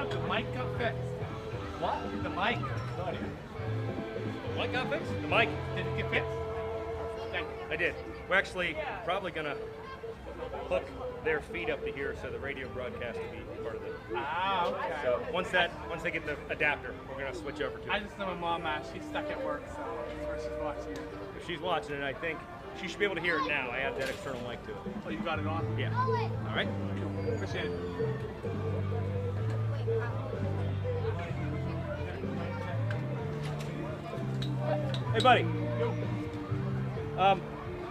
but the mic got fixed. What? The mic. What got fixed? The mic. Did it get fixed? Thank you. I did. We're actually probably gonna hook their feed up to here so the radio broadcast will be part of it. Ah, okay. So once they get the adapter, we're gonna switch over to I it. just know my mom, she's stuck at work, so that's where she's watching it. If she's watching it, I think she should be able to hear it now. I added that external mic to it. Oh, you got it on? Yeah. All right. Appreciate it. Hey, buddy.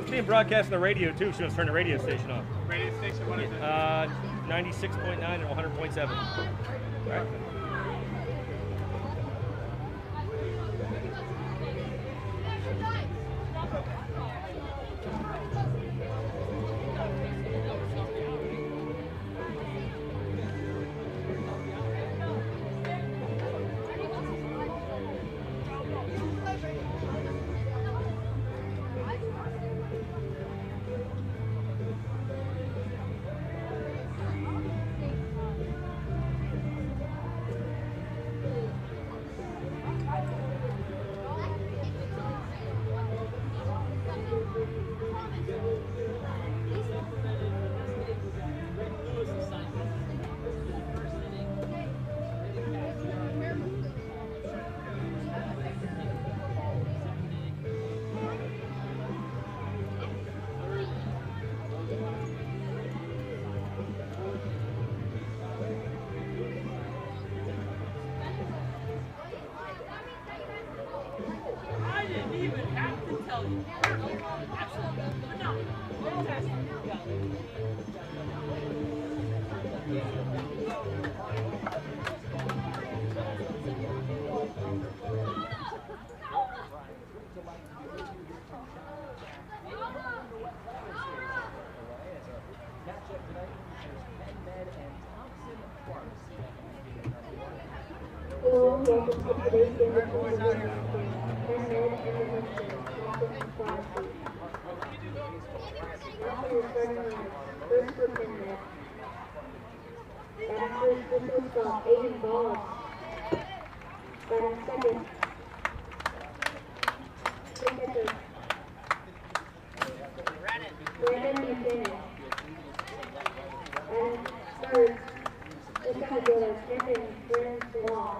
It's being broadcast on the radio too. So let's turn the radio station off. Radio station, what is it? 96.9 and 100.7. All right. Hello, welcome to today's game of Penn and Thompson Pharmacy. Thompson is starting line, first for Penn. Batting first for shortstop, AIYBL. Batting second, catcher, Brandon Penn. Batting third, the second fielder, Penn Long.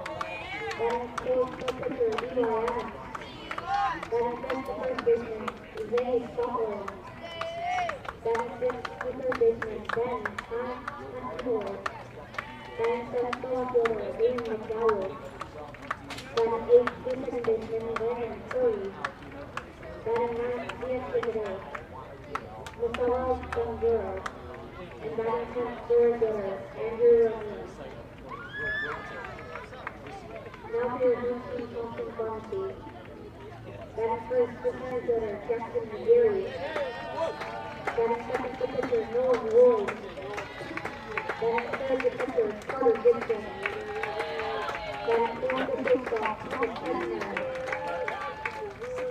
Batting fourth for pitcher, EEYBL. Batting fifth for first baseman, Thompson. Batting sixth for third baseman, Penn. Batting seventh for left fielder, EEYBL. Batting eighth for second baseman, Curry. Batting ninth for executive, Thompson. And batting 10th for fielder, Andrew. Now for your home team, Thompson Pharmacy. Batting first for center fielder, Jackson McGarry. Batting second for pitcher, Nolan Lloyd. Batting third for pitcher, Carter Gibson. Batting fourth for shortstop, Thomas Penn.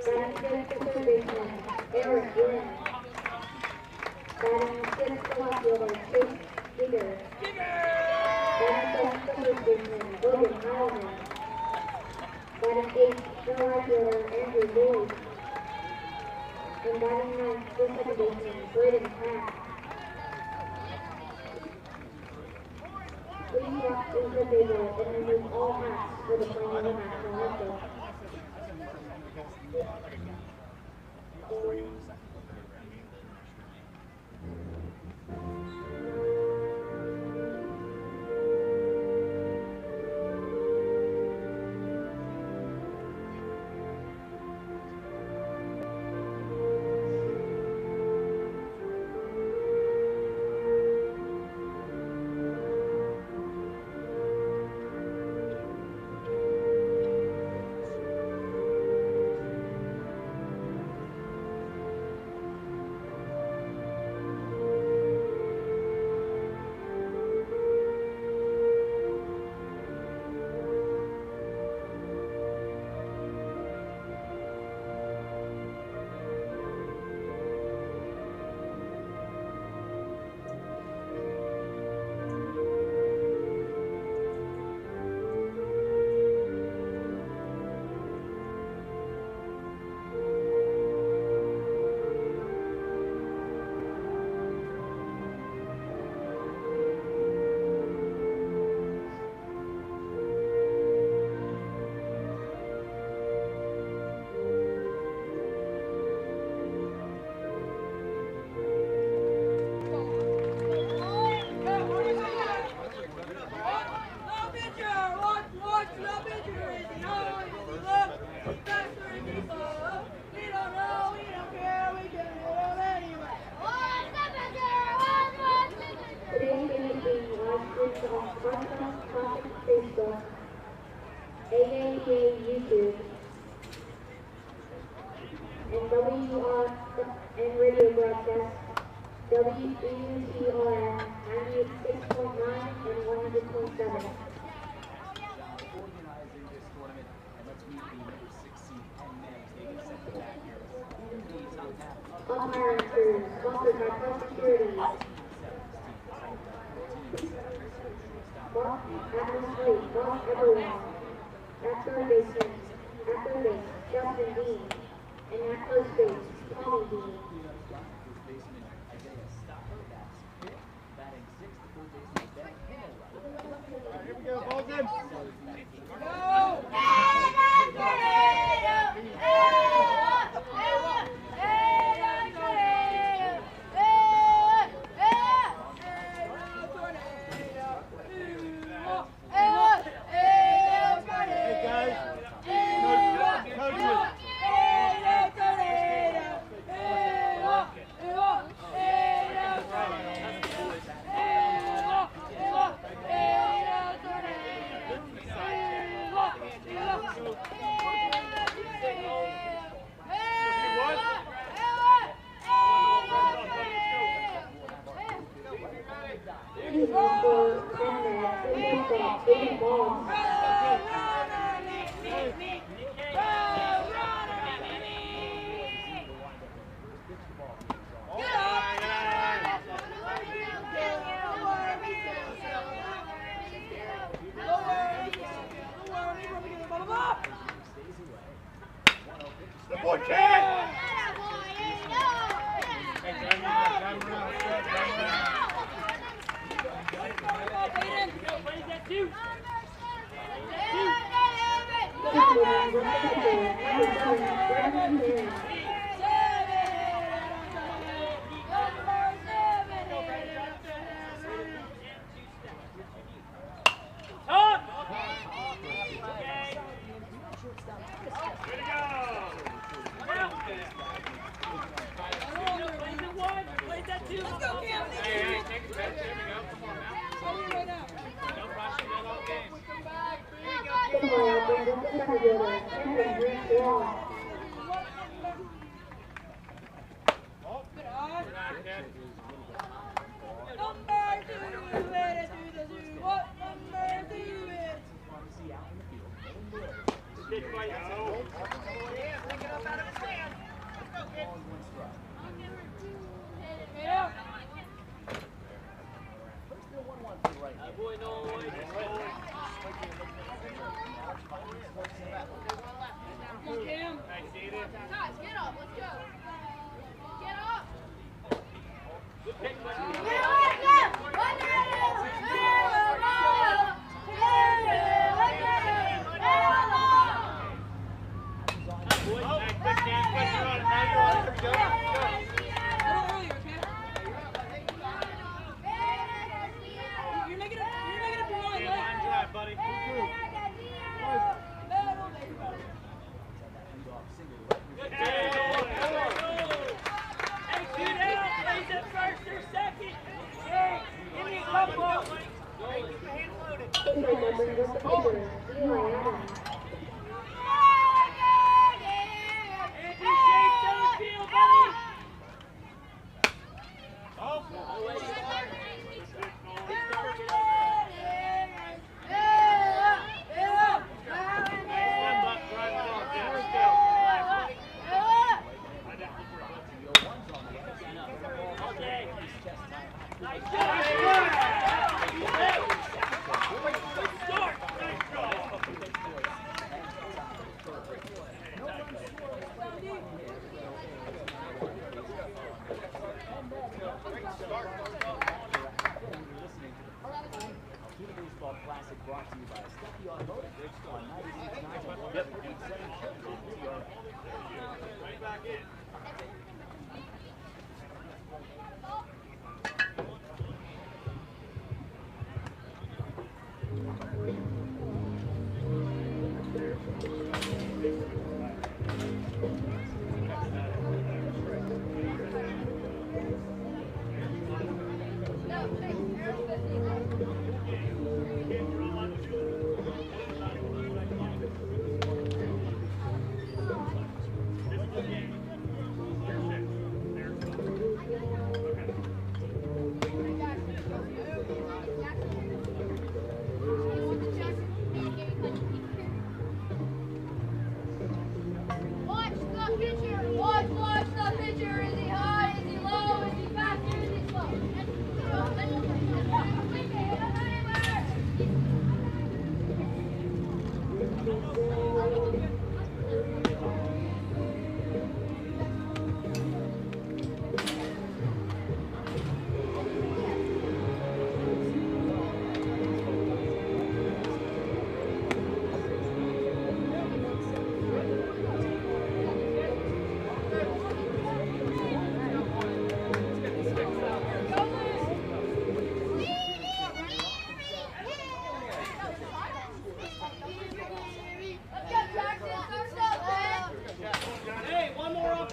Batting fifth for third baseman, Eric Lynn. Batting sixth for left fielder, Chase Digger. Batting seventh for first baseman, Logan Heilman. Batting eighth for right fielder, Andrew Lloyd. And batting ninth for second baseman, Braden Pratt. Please walk into the table and remove all hats for the playing of the national anthem. WR and radio broadcast, WEUTRN 96.9 and 100.7. Umpiring crew, sponsored by Penn Security. Mark Atlas Mark Everyone. At third baseman, at third base, Justin Dean. And at first base, Tommy Dean. Here we go, ball's in.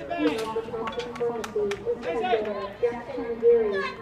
Team of the Thompson Pharmacy is Penn Jackson Gary.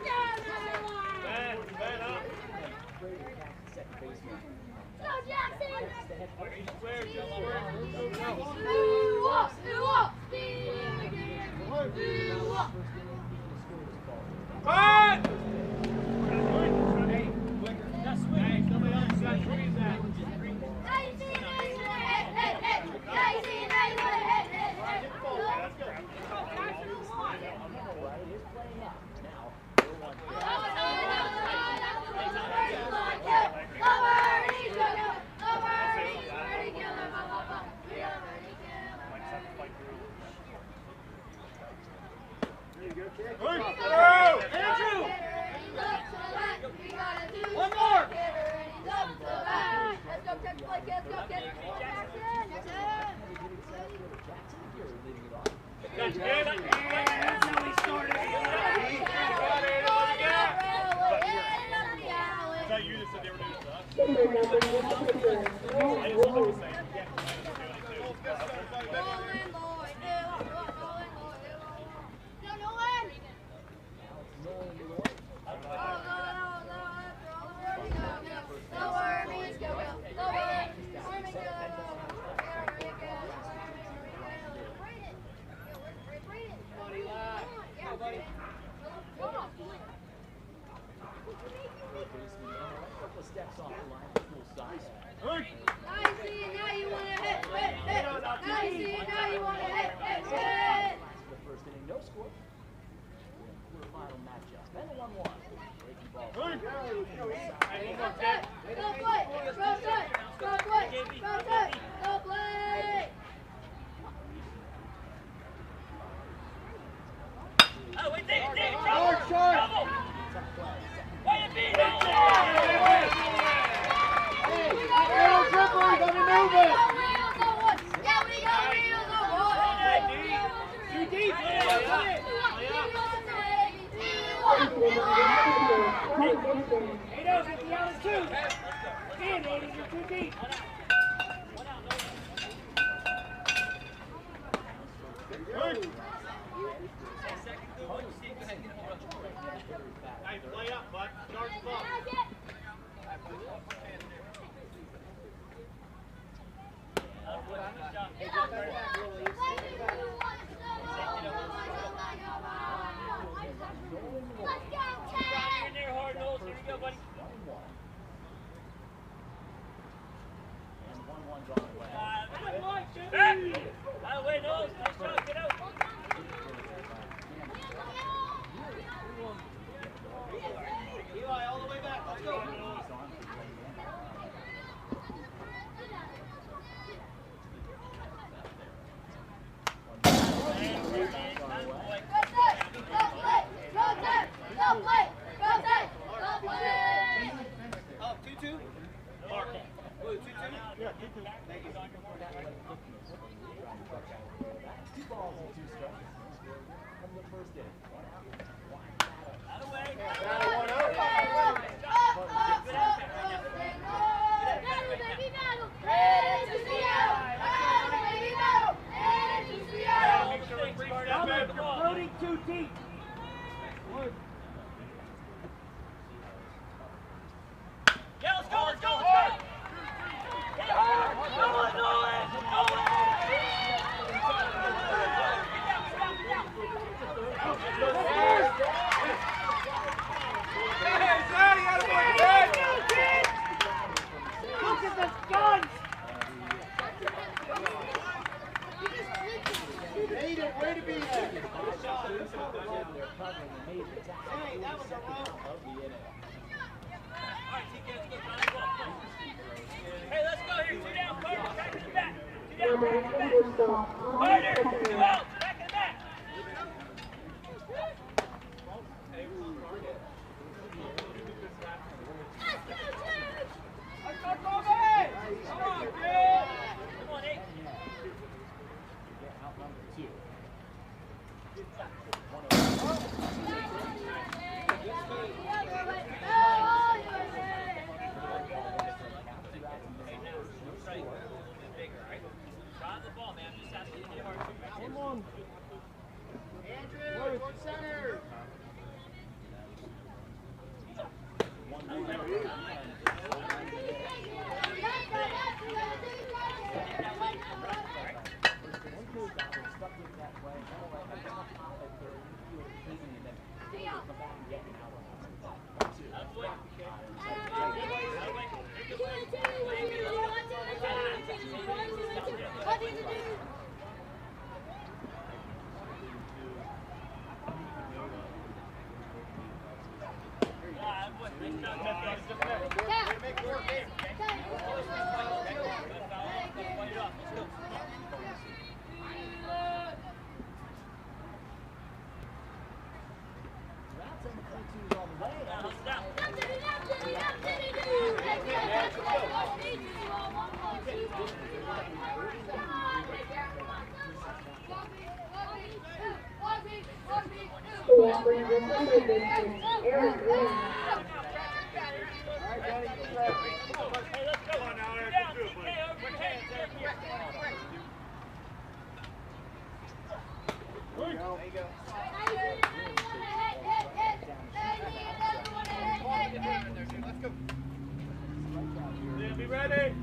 Be ready. There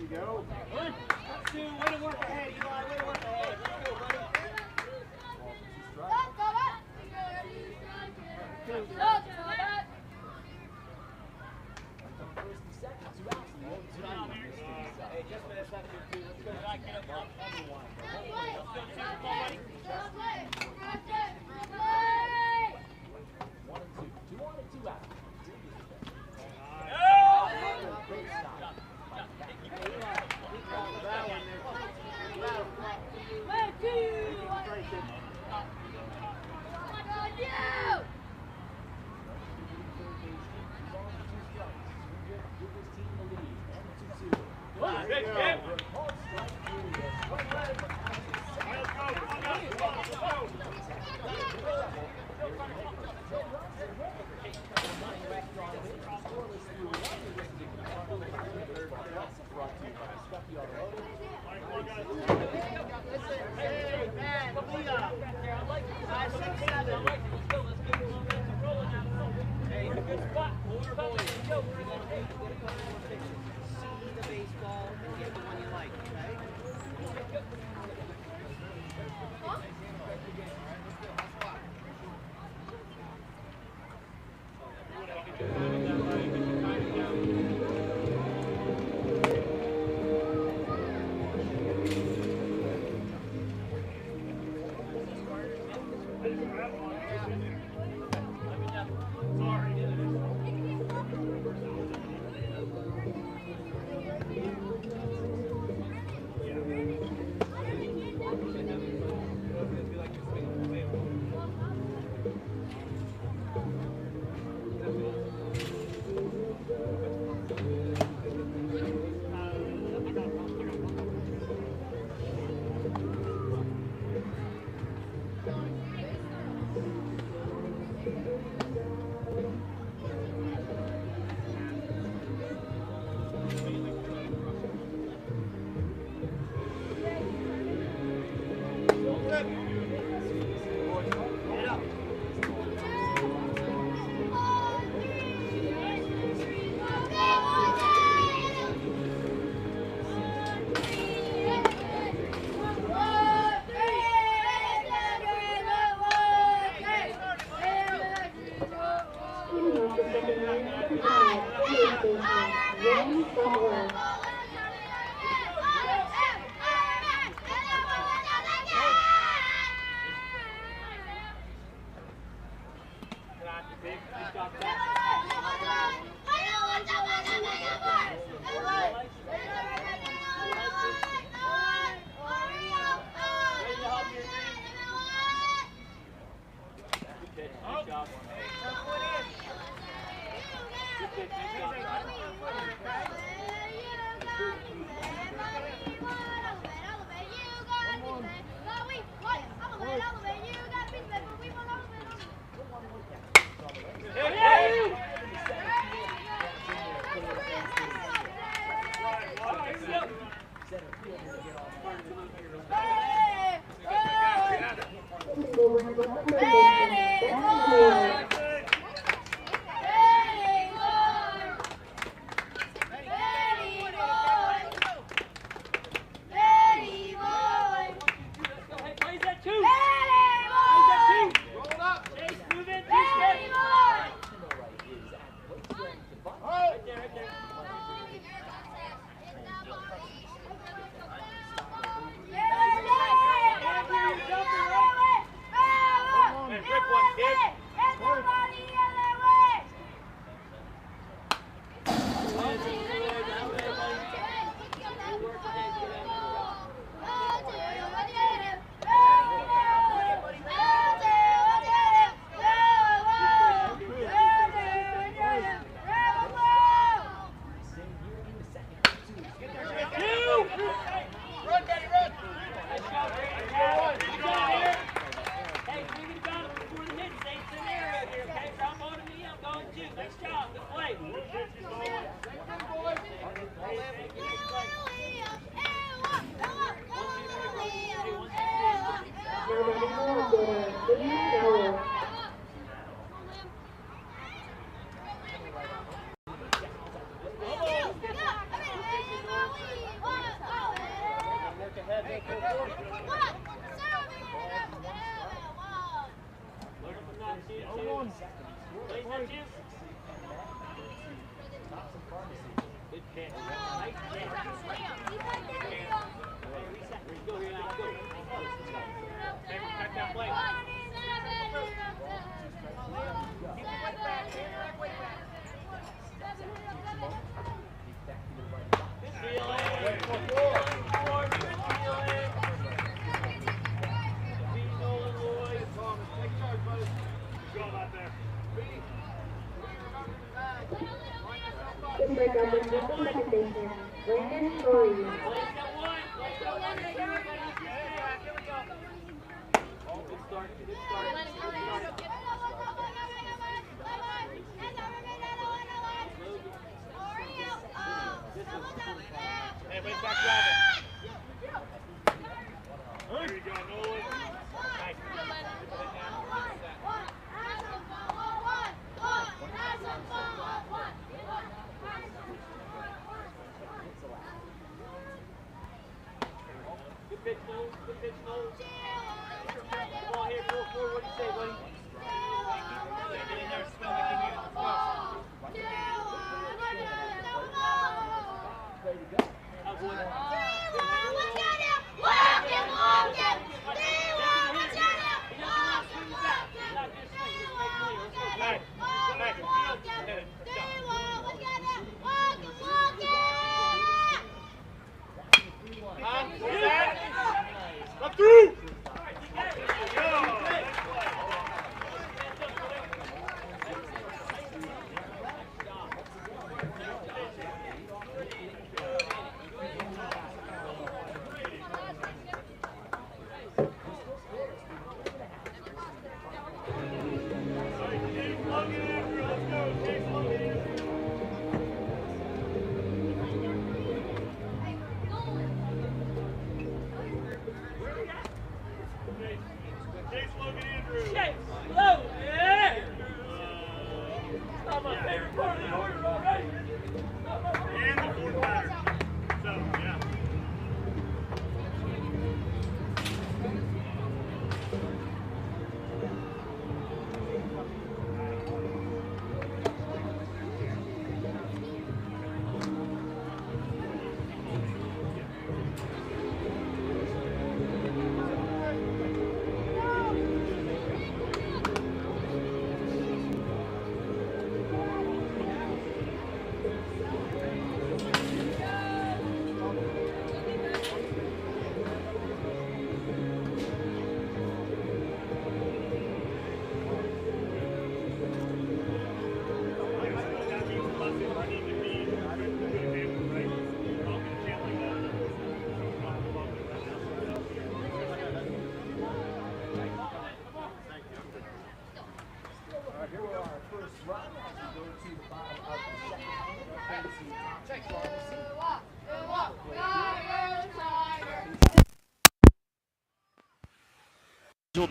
you go. Let's do way to work ahead, Eli. Way to work ahead. Let's go, buddy. Hey, just finish that two. Let's go. Let's go. Fowler. Good break up with the second baseman, Brandon Curry. Hey, wait, back driving. There you go, Nolan. Nice. Good pitch, Noel. Good pitch, Noel. Ball here, pull forward. What do you say, buddy? Get in there, spin like you need. Let's go. Up through!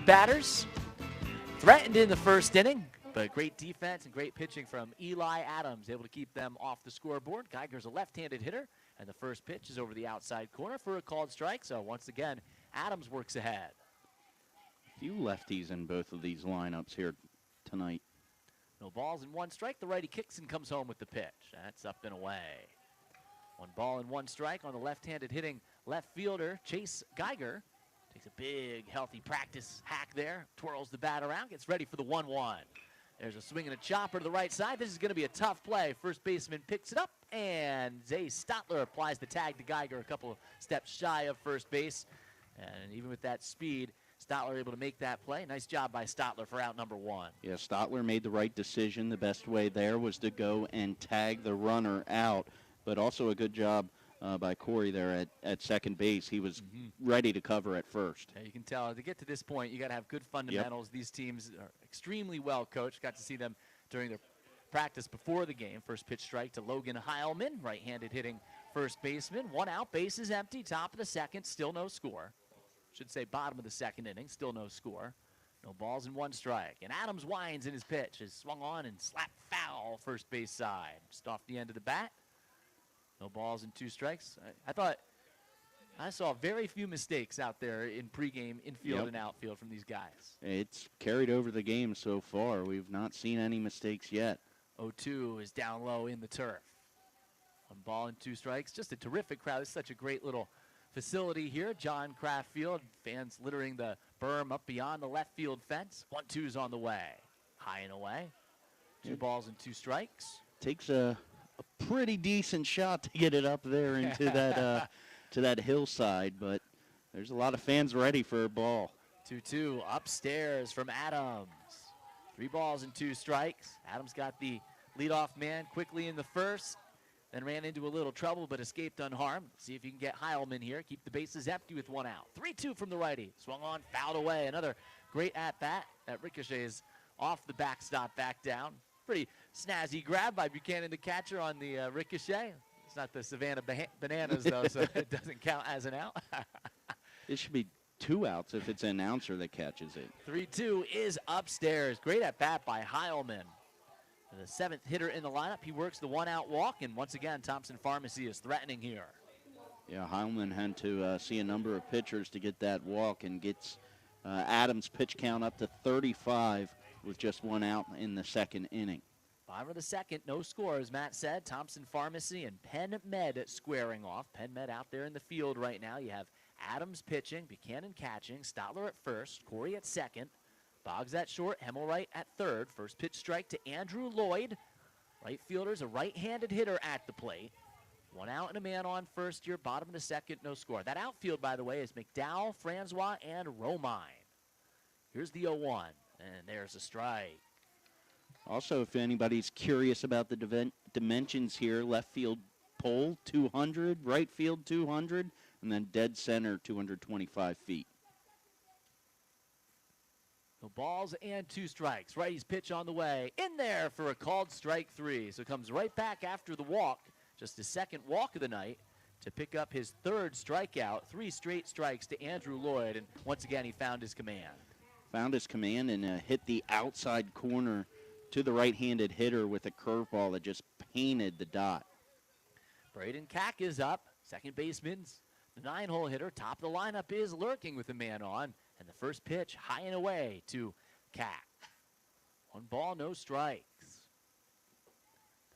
Batters threatened in the first inning, but great defense and great pitching from Eli Adams, able to keep them off the scoreboard. Geiger's a left-handed hitter, and the first pitch is over the outside corner for a called strike. So once again, Adams works ahead. A few lefties in both of these lineups here tonight. No balls and one strike. The righty kicks and comes home with the pitch. That's up and away. 1 ball and 1 strike on the left-handed hitting left fielder, Chase Geiger. Takes a big, healthy practice hack there, twirls the bat around, gets ready for the 1-1. There's a swing and a chopper to the right side. This is going to be a tough play. First baseman picks it up, and Zay Stotler applies the tag to Geiger a couple of steps shy of first base. And even with that speed, Stotler able to make that play. Nice job by Stotler for out number 1. Yeah, Stotler made the right decision. The best way there was to go and tag the runner out, but also a good job by Corey there at second base. He was ready to cover at first. Yeah, you can tell to get to this point, you got to have good fundamentals. Yep. These teams are extremely well coached. Got to see them during their practice before the game. First pitch strike to Logan Heilman, right-handed hitting first baseman. 1 out, bases empty, top of the second, still no score. Should say bottom of the second inning, still no score. No balls and 1 strike. And Adams winds in his pitch. Is swung on and slapped foul first base side. Just off the end of the bat. No balls and 2 strikes. I thought I saw very few mistakes out there in pregame, infield, and outfield from these guys. It's carried over the game so far. We've not seen any mistakes yet. 0-2 is down low in the turf. 1 ball and 2 strikes. Just a terrific crowd. It's such a great little facility here. John Kraft Field. Fans littering the berm up beyond the left field fence. 1-2's on the way. High and away. 2 balls and 2 strikes. Takes a pretty decent shot to get it up there into that to that hillside, but there's a lot of fans ready for a ball. 2-2 upstairs from Adams. 3 balls and 2 strikes. Adams got the leadoff man quickly in the first, then ran into a little trouble but escaped unharmed. See if you can get Heilman here. Keep the bases empty with 1 out. 3-2 from the righty. Swung on, fouled away. Another great at-bat. That ricochets off the backstop back down. Pretty snazzy grab by Buchanan, the catcher, on the ricochet. It's not the Savannah Bananas, though, so it doesn't count as an out. It should be 2 outs if it's an announcer that catches it. 3-2 is upstairs. Great at-bat by Heilman. The 7th hitter in the lineup. He works the 1-out walk, and once again, Thompson Pharmacy is threatening here. Yeah, Heilman had to see a number of pitchers to get that walk, and gets Adams' pitch count up to 35 with just 1 out in the 2nd inning. Bottom of the 2nd, no score, as Matt said. Thompson Pharmacy and Penn Med squaring off. Penn Med out there in the field right now. You have Adams pitching, Buchanan catching, Stotler at first, Corey at 2nd, Boggs at short, Hemmelwright at 3rd. First pitch strike to Andrew Lloyd. Right fielder's a right-handed hitter at the plate. 1 out and a man on first here. Bottom of the 2nd, no score. That outfield, by the way, is McDowell, Francois, and Romine. Here's the 0-1, and there's a strike. Also, if anybody's curious about the dimensions here, left field pole 200, right field 200, and then dead center 225 feet. No balls and 2 strikes. Righty's pitch on the way. In there for a called strike 3. So comes right back after the walk. Just his 2nd walk of the night to pick up his 3rd strikeout. 3 straight strikes to Andrew Lloyd, and once again he found his command. Found his command and hit the outside corner to the right-handed hitter with a curveball that just painted the dot. Braden Cack is up. 2nd baseman's the 9-hole hitter. Top of the lineup is lurking with a man on. And the first pitch high and away to Cack. 1 ball, no strikes.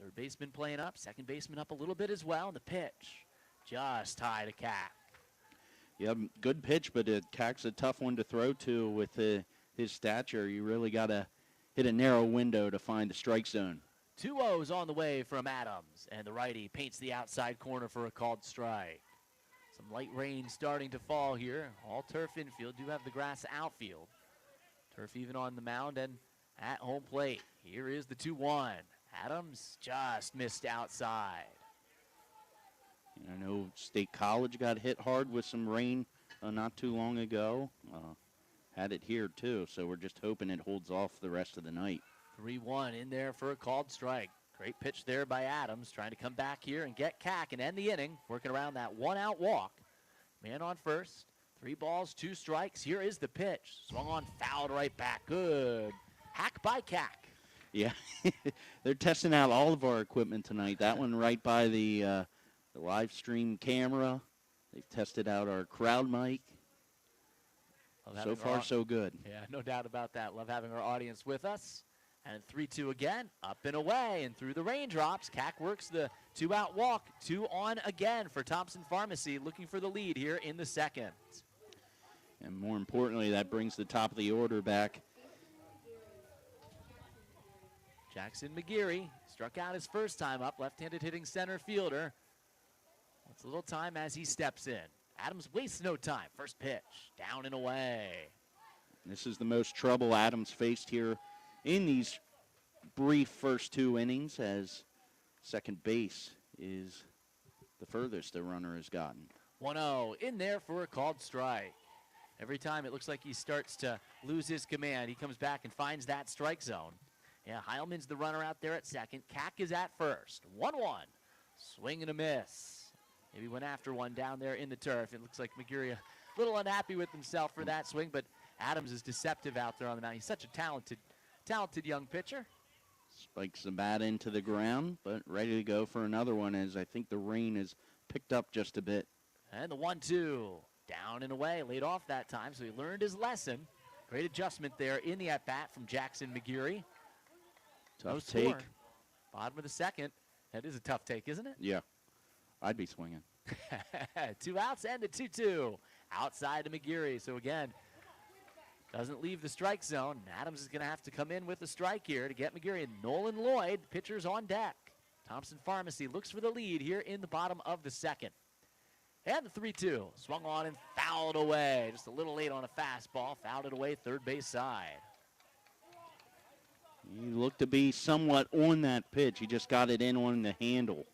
3rd baseman playing up. 2nd baseman up a little bit as well. And the pitch just high to Cack. Yeah, good pitch, but Cack's a tough one to throw to with his stature. You really got to hit a narrow window to find the strike zone. 2 0s on the way from Adams, and the righty paints the outside corner for a called strike. Some light rain starting to fall here. All turf infield. Do have the grass outfield. Turf even on the mound and at home plate. Here is the 2-1. Adams just missed outside. I know State College got hit hard with some rain not too long ago. Had it here too, so we're just hoping it holds off the rest of the night. 3-1 in there for a called strike. Great pitch there by Adams, trying to come back here and get Cack and end the inning, working around that 1-out walk. Man on first, 3 balls, 2 strikes. Here is the pitch. Swung on, fouled right back. Good hack by Cack. Yeah, they're testing out all of our equipment tonight. That one right by the live stream camera. They've tested out our crowd mic. So far, so good. Yeah, no doubt about that. Love having our audience with us. And 3-2 again, up and away, and through the raindrops. Cack works the 2-out walk. 2 on again for Thompson Pharmacy, looking for the lead here in the 2nd. And more importantly, that brings the top of the order back. Jackson McGeary struck out his first time up, left-handed hitting center fielder. It's a little time as he steps in. Adams wastes no time. First pitch, down and away. This is the most trouble Adams faced here in these brief first 2 innings, as second base is the furthest the runner has gotten. 1-0 in there for a called strike. Every time it looks like he starts to lose his command, he comes back and finds that strike zone. Yeah, Heilman's the runner out there at 2nd. Cack is at first. 1-1. Swing and a miss. Maybe went after one down there in the turf. It looks like McGeary a little unhappy with himself for that swing, but Adams is deceptive out there on the mound. He's such a talented young pitcher. Spikes the bat into the ground, but ready to go for another one as I think the rain has picked up just a bit. And the 1-2, down and away, laid off that time, so he learned his lesson. Great adjustment there in the at-bat from Jackson McGeary. Tough take. Bottom of the second. That is a tough take, isn't it? Yeah, I'd be swinging. 2 outs and a 2-2 outside to McGeary. So again, doesn't leave the strike zone. Adams is going to have to come in with a strike here to get McGeary. And Nolan Lloyd, pitchers on deck. Thompson Pharmacy looks for the lead here in the bottom of the second. And the 3-2, swung on and fouled away. Just a little late on a fastball, fouled it away third base side. He looked to be somewhat on that pitch. He just got it in on the handle.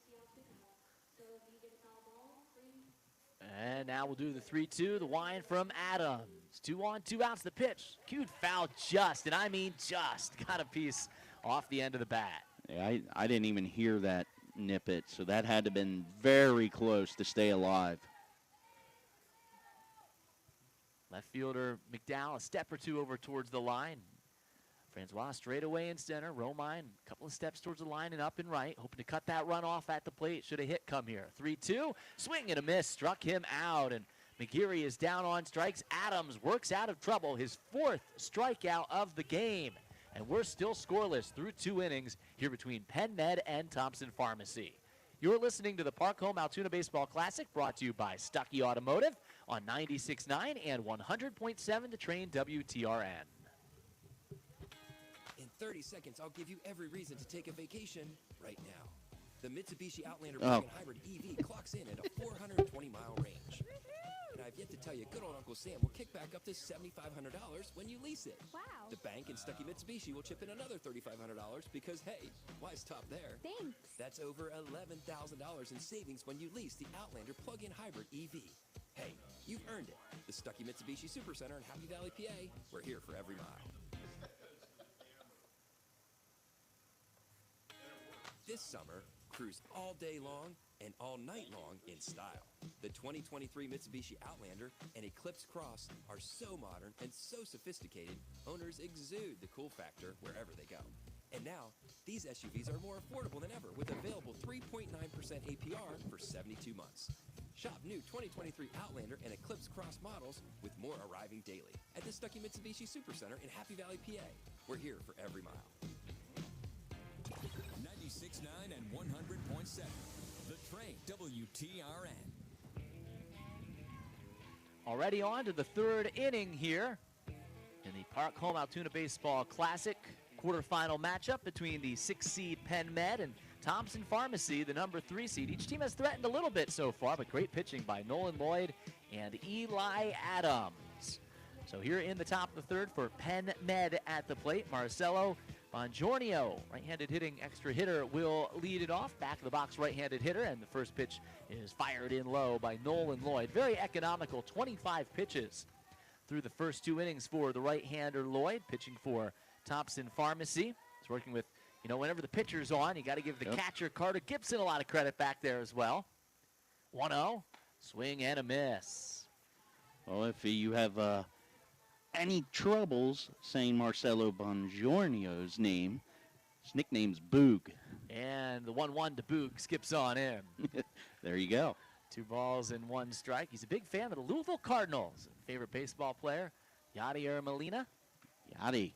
And now we'll do the 3-2, the wind from Adams. 2 on, 2 outs, the pitch. Cued foul just, and I mean just, got a piece off the end of the bat. Yeah, I didn't even hear that nip it, so that had to have been very close to stay alive. Left fielder McDowell a step or two over towards the line. Francois straight away in center. Romine a couple of steps towards the line and up and right. Hoping to cut that run off at the plate. Should a hit come here. 3-2. Swing and a miss. Struck him out. And McGeary is down on strikes. Adams works out of trouble. His 4th strikeout of the game. And we're still scoreless through 2 innings here between Penn Med and Thompson Pharmacy. You're listening to the Park Home Altoona Baseball Classic, brought to you by Stuckey Automotive on 96.9 and 100.7 The Train WTRN. In 30 seconds, I'll give you every reason to take a vacation right now. The Mitsubishi Outlander plug-in hybrid EV clocks in at a 420-mile range. And I've yet to tell you, good old Uncle Sam will kick back up to $7,500 when you lease it. Wow. The bank and Stuckey Mitsubishi will chip in another $3,500 because, hey, why stop there? Thanks. That's over $11,000 in savings when you lease the Outlander plug-in hybrid EV. Hey, you've earned it. The Stuckey Mitsubishi Supercenter in Happy Valley, PA. We're here for every mile. This summer, cruise all day long and all night long in style. The 2023 Mitsubishi Outlander and Eclipse Cross are so modern and so sophisticated, owners exude the cool factor wherever they go. And now, these SUVs are more affordable than ever with available 3.9% APR for 72 months. Shop new 2023 Outlander and Eclipse Cross models with more arriving daily at the Stuckey Mitsubishi Supercenter in Happy Valley, PA. We're here for every mile. 96.9 and 100.7. The Train WTRN. Already on to the 3rd inning here in the Park Home Altoona Baseball Classic quarterfinal matchup between the 6-seed Penn Med and Thompson Pharmacy, the number 3 seed. Each team has threatened a little bit so far, but great pitching by Nolan Lloyd and Eli Adams. So here in the top of the 3rd for Penn Med at the plate, Marcelo Bongiorno, right-handed hitting extra hitter, will lead it off. Back of the box right-handed hitter, and the first pitch is fired in low by Nolan Lloyd. Very economical, 25 pitches through the first 2 innings for the right-hander Lloyd, pitching for Thompson Pharmacy. He's working with, whenever the pitcher's on, you got to give the catcher Carter Gibson a lot of credit back there as well. 1-0, swing and a miss. Well, if you have any troubles saying Marcelo Bongiorno's name, his nickname's Boog. And the 1-1 to Boog skips on in. There you go. 2 balls and 1 strike. He's a big fan of the Louisville Cardinals. Favorite baseball player, Yadier Molina. Yadi.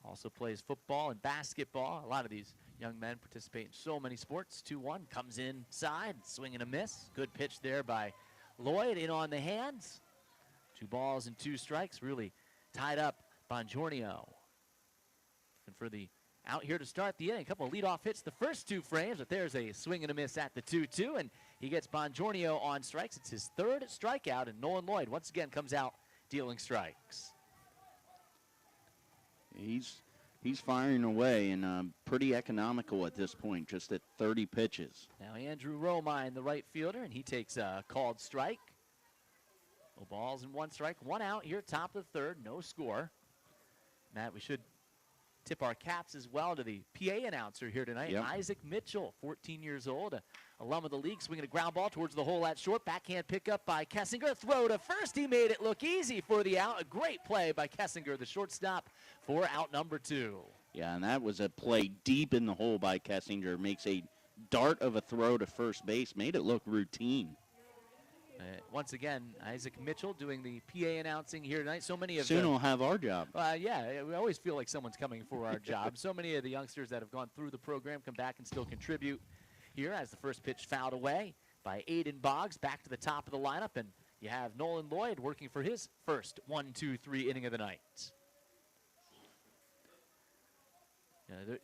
Also plays football and basketball. A lot of these young men participate in so many sports. 2-1, comes inside, swing and a miss. Good pitch there by Lloyd, in on the hands. 2 balls and 2 strikes, really tied up Bongiorno. And for the out here to start the inning, a couple of leadoff hits the first 2 frames, but there's a swing and a miss at the 2-2, and he gets Bongiorno on strikes. It's his 3rd strikeout, and Nolan Lloyd once again comes out dealing strikes. He's firing away and pretty economical at this point, just at 30 pitches. Now Andrew Romine, the right fielder, and he takes a called strike. No balls and 1 strike, 1 out here, top of the 3rd, no score. Matt, we should tip our caps as well to the PA announcer here tonight, Yep. Isaac Mitchell, 14 years old, a alum of the league, swinging a ground ball towards the hole at short. Backhand pickup by Kessinger. Throw to first. He made it look easy for the out. A great play by Kessinger, the shortstop, for out number 2. Yeah, and that was a play deep in the hole by Kessinger. Makes a dart of a throw to first base. Made it look routine. Once again, Isaac Mitchell doing the PA announcing here tonight. So many of Soon we'll have our job. Yeah, we always feel like someone's coming for our job. So many of the youngsters that have gone through the program come back and still contribute here as the first pitch fouled away by Aiden Boggs. Back to the top of the lineup, and you have Nolan Lloyd working for his first 1-2-3 inning of the night.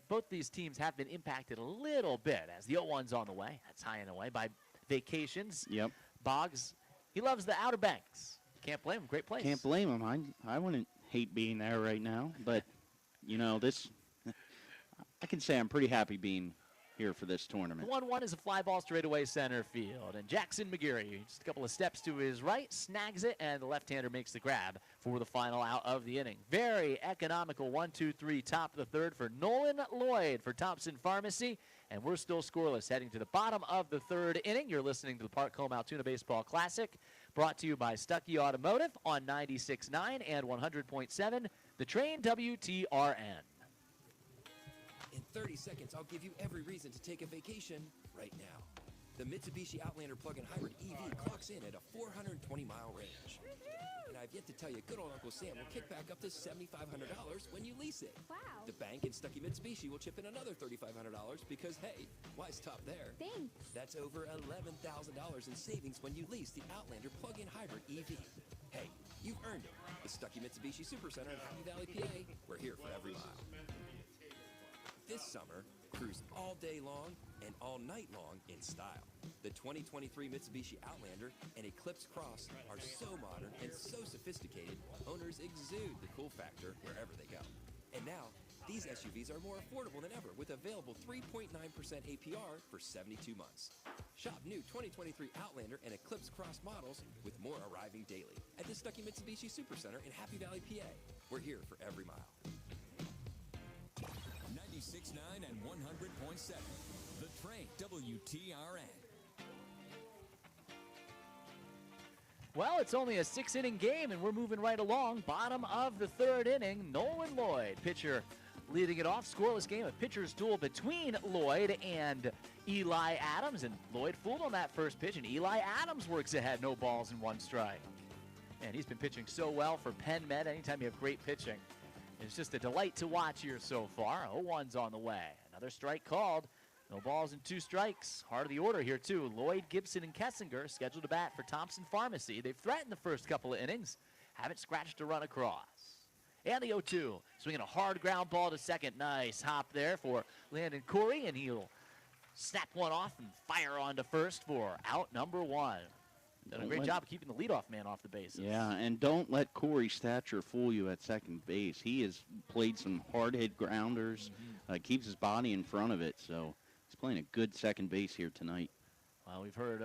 Both these teams have been impacted a little bit as the 0-1's on the way. That's high and away by vacations. Yep. Boggs, he loves the Outer Banks. Can't blame him. Great place. Can't blame him. I wouldn't hate being there right now, but, you know, I can say I'm pretty happy being here for this tournament. 1-1 is a fly ball straight away center field. And Jackson McGarry, just a couple of steps to his right, snags it, and the left-hander makes the grab for the final out of the inning. Very economical 1-2-3 top of the third for Nolan Lloyd for Thompson Pharmacy. And we're still scoreless heading to the bottom of the third inning. You're listening to the Park Home Altoona Baseball Classic, brought to you by Stuckey Automotive on 96.9 and 100.7, The Train WTRN. In 30 seconds, I'll give you every reason to take a vacation right now. The Mitsubishi Outlander plug-in hybrid EV clocks in at a 420-mile range. And I've yet to tell you, good old Uncle Sam will kick back up to $7,500 when you lease it. Wow. The bank and Stuckey Mitsubishi will chip in another $3,500 because, hey, why stop there? Thanks. That's over $11,000 in savings when you lease the Outlander plug-in hybrid EV. Hey, you've earned it. The Stuckey Mitsubishi Supercenter in Happy Valley, PA. We're here for every mile. This summer, cruise all day long and all night long in style. The 2023 Mitsubishi Outlander and Eclipse Cross are so modern and so sophisticated, owners exude the cool factor wherever they go. And now, these SUVs are more affordable than ever with available 3.9% APR for 72 months. Shop new 2023 Outlander and Eclipse Cross models with more arriving daily at the Stuckey Mitsubishi Supercenter in Happy Valley, PA. We're here for every mile. 96.9 and 100.7. The Train WTRN. Well, it's only a 6-inning game, and we're moving right along. Bottom of the third inning, Nolan Lloyd, pitcher, leading it off. Scoreless game, a pitcher's duel between Lloyd and Eli Adams. And Lloyd fooled on that first pitch, and Eli Adams works ahead. No balls and 1 strike. And he's been pitching so well for Penn Med. Anytime you have great pitching, it's just a delight to watch here so far. 0-1's on the way. Another strike called. No balls and 2 strikes. Heart of the order here, too. Lloyd, Gibson, and Kessinger scheduled to bat for Thompson Pharmacy. They've threatened the first couple of innings. Haven't scratched a run across. And the 0-2. Swinging a hard ground ball to second. Nice hop there for Landon Corey, and he'll snap one off and fire on to first for out number 1. Done a great job of keeping the leadoff man off the bases. Yeah, and don't let Corey's stature fool you at second base. He has played some hard-hit grounders, keeps his body in front of it, so he's playing a good second base here tonight. Well, we've heard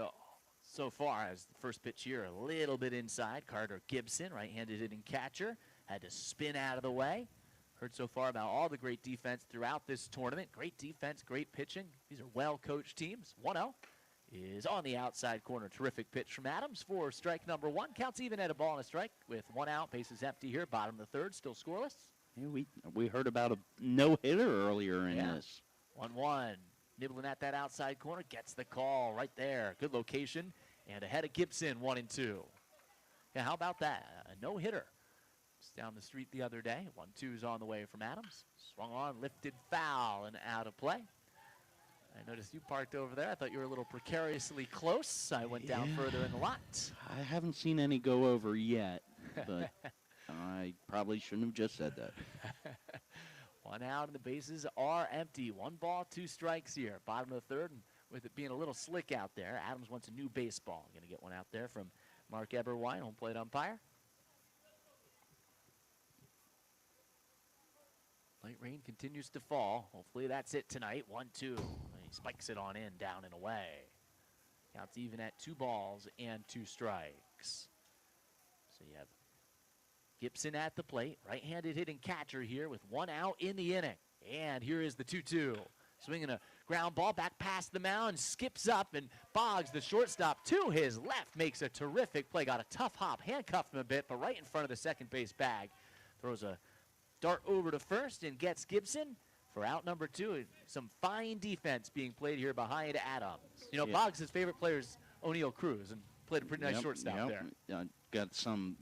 so far as the first pitch here, a little bit inside. Carter Gibson, right-handed hitting catcher, had to spin out of the way. Heard so far about all the great defense throughout this tournament. Great defense, great pitching. These are well-coached teams. 1-0. Is on the outside corner. Terrific pitch from Adams for strike number 1. Counts even at a ball and a strike with 1 out. Bases empty here. Bottom of the third. Still scoreless. Yeah, we heard about a no-hitter earlier in this. 1-1. Nibbling at that outside corner. Gets the call right there. Good location. And ahead of Gibson, 1-2. Yeah, how about that? A no-hitter. Just down the street the other day. 1-2's on the way from Adams. Swung on, lifted foul, and out of play. I noticed you parked over there. I thought you were a little precariously close. I went down further in the lot. I haven't seen any go over yet, but I probably shouldn't have just said that. 1 out and the bases are empty. 1 ball, 2 strikes here. Bottom of the third, and with it being a little slick out there, Adams wants a new baseball. Going to get one out there from Mark Eberwein, home plate umpire. Light rain continues to fall. Hopefully that's it tonight. 1-2. He spikes it on in, down and away. Counts even at 2 balls and 2 strikes. So you have Gibson at the plate, right-handed hitting catcher here with 1 out in the inning. And here is the 2-2. Swinging a ground ball back past the mound, skips up, and Boggs, the shortstop, to his left, makes a terrific play. Got a tough hop, handcuffed him a bit, but right in front of the second base bag. Throws a dart over to first and gets Gibson for out number 2. Some fine defense being played here behind Adams. You know, Boggs' favorite player is O'Neal Cruz, and played a pretty nice shortstop there. Got some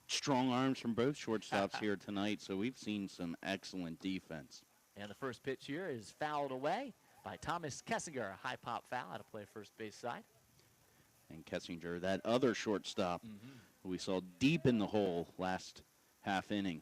strong arms from both shortstops here tonight, so we've seen some excellent defense. And the first pitch here is fouled away by Thomas Kessinger. A high pop foul out of play first base side. And Kessinger, that other shortstop who we saw deep in the hole last half inning.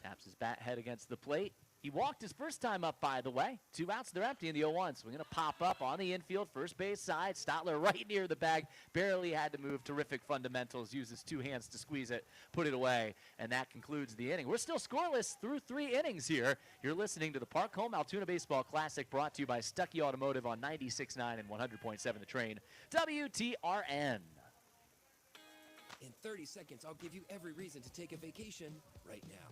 Taps his bat head against the plate. He walked his first time up, by the way. 2 outs, they're empty in the 0-1. So we're going to pop up on the infield, first base side. Stotler right near the bag. Barely had to move. Terrific fundamentals. Uses 2 hands to squeeze it, put it away. And that concludes the inning. We're still scoreless through 3 innings here. You're listening to the Park Home Altoona Baseball Classic, brought to you by Stuckey Automotive on 96.9 and 100.7 The Train. WTRN. In 30 seconds, I'll give you every reason to take a vacation right now.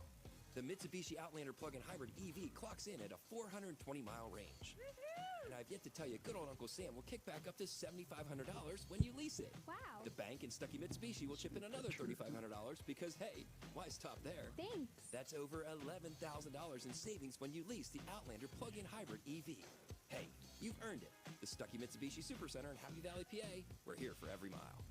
The Mitsubishi Outlander plug-in hybrid EV clocks in at a 420-mile range. And I've yet to tell you, good old Uncle Sam will kick back up to $7,500 when you lease it. Wow. The bank and Stuckey Mitsubishi will chip in another $3,500 because, hey, why stop there? Thanks. That's over $11,000 in savings when you lease the Outlander plug-in hybrid EV. Hey, you've earned it. The Stuckey Mitsubishi Supercenter in Happy Valley, PA. We're here for every mile.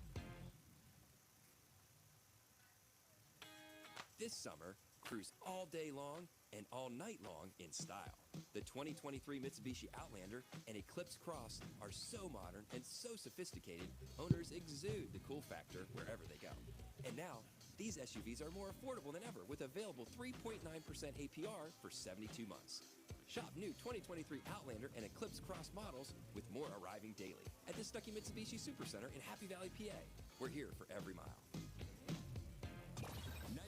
This summer, cruise all day long and all night long in style. The 2023 Mitsubishi Outlander and Eclipse Cross are so modern and so sophisticated, owners exude the cool factor wherever they go. And now, these SUVs are more affordable than ever with available 3.9% APR for 72 months. Shop new 2023 Outlander and Eclipse Cross models with more arriving daily at the Stuckey Mitsubishi Supercenter in Happy Valley, PA. We're here for every mile.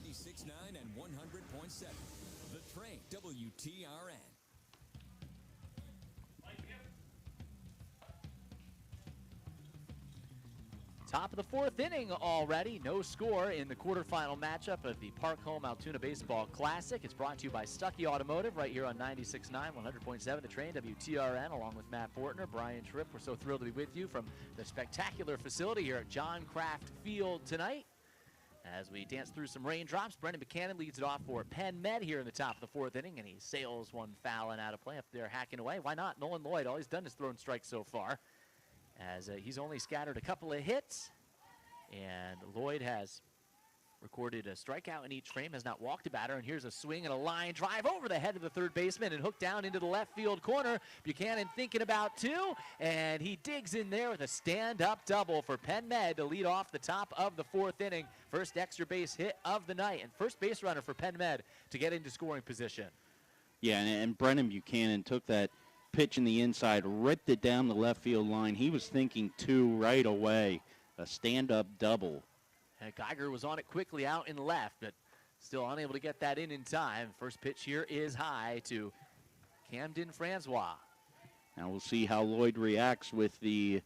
96.9 and 100.7. The Train, WTRN. Top of the 4th inning already. No score in the quarterfinal matchup of the Park Home Altoona Baseball Classic. It's brought to you by Stuckey Automotive right here on 96.9, 100.7 The Train, WTRN, along with Matt Fortner, Brian Tripp. We're so thrilled to be with you from the spectacular facility here at John Kraft Field tonight. As we dance through some raindrops, Brendan Buchanan leads it off for Penn Med here in the top of the 4th inning, and he sails one foul and out of play up there hacking away. Why not? Nolan Lloyd, all he's done is thrown strikes so far, as he's only scattered a couple of hits, and Lloyd has recorded a strikeout in each frame, has not walked a batter, and here's a swing and a line drive over the head of the third baseman and hooked down into the left field corner. Buchanan thinking about 2, and he digs in there with a stand-up double for Penn Med to lead off the top of the 4th inning. First extra base hit of the night, and first base runner for Penn Med to get into scoring position. Yeah, and Brendan Buchanan took that pitch in the inside, ripped it down the left field line. He was thinking 2 right away, a stand-up double. And Geiger was on it quickly out in left, but still unable to get that in time. First pitch here is high to Camden Francois. Now we'll see how Lloyd reacts with the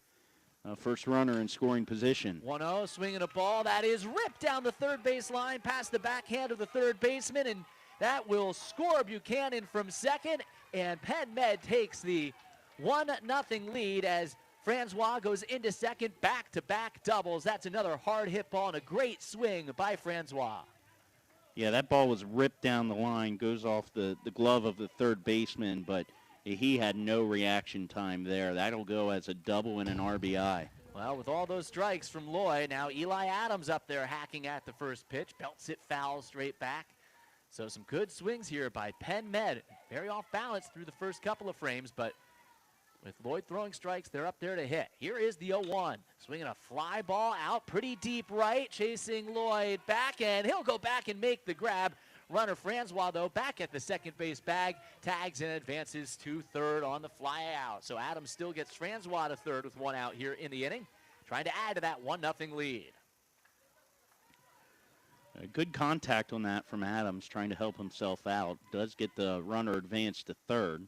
first runner in scoring position. 1-0, swinging a ball that is ripped down the third base line past the backhand of the third baseman, and that will score Buchanan from second, and Penn Med takes the 1-0 lead as Francois goes into second, back-to-back doubles. That's another hard hit ball and a great swing by Francois. Yeah, that ball was ripped down the line, goes off the glove of the third baseman, but he had no reaction time there. That'll go as a double and an RBI. Well, with all those strikes from Lloyd, now Eli Adams up there hacking at the first pitch, belts it foul straight back. So some good swings here by Penn Med. Very off balance through the first couple of frames, but with Lloyd throwing strikes, they're up there to hit. Here is the 0-1. Swinging a fly ball out pretty deep right, chasing Lloyd back, and he'll go back and make the grab. Runner Francois, though, back at the second base bag, tags and advances to third on the fly out. So Adams still gets Francois to third with 1 out here in the inning, trying to add to that 1-0 lead. Good contact on that from Adams, trying to help himself out. Does get the runner advanced to third.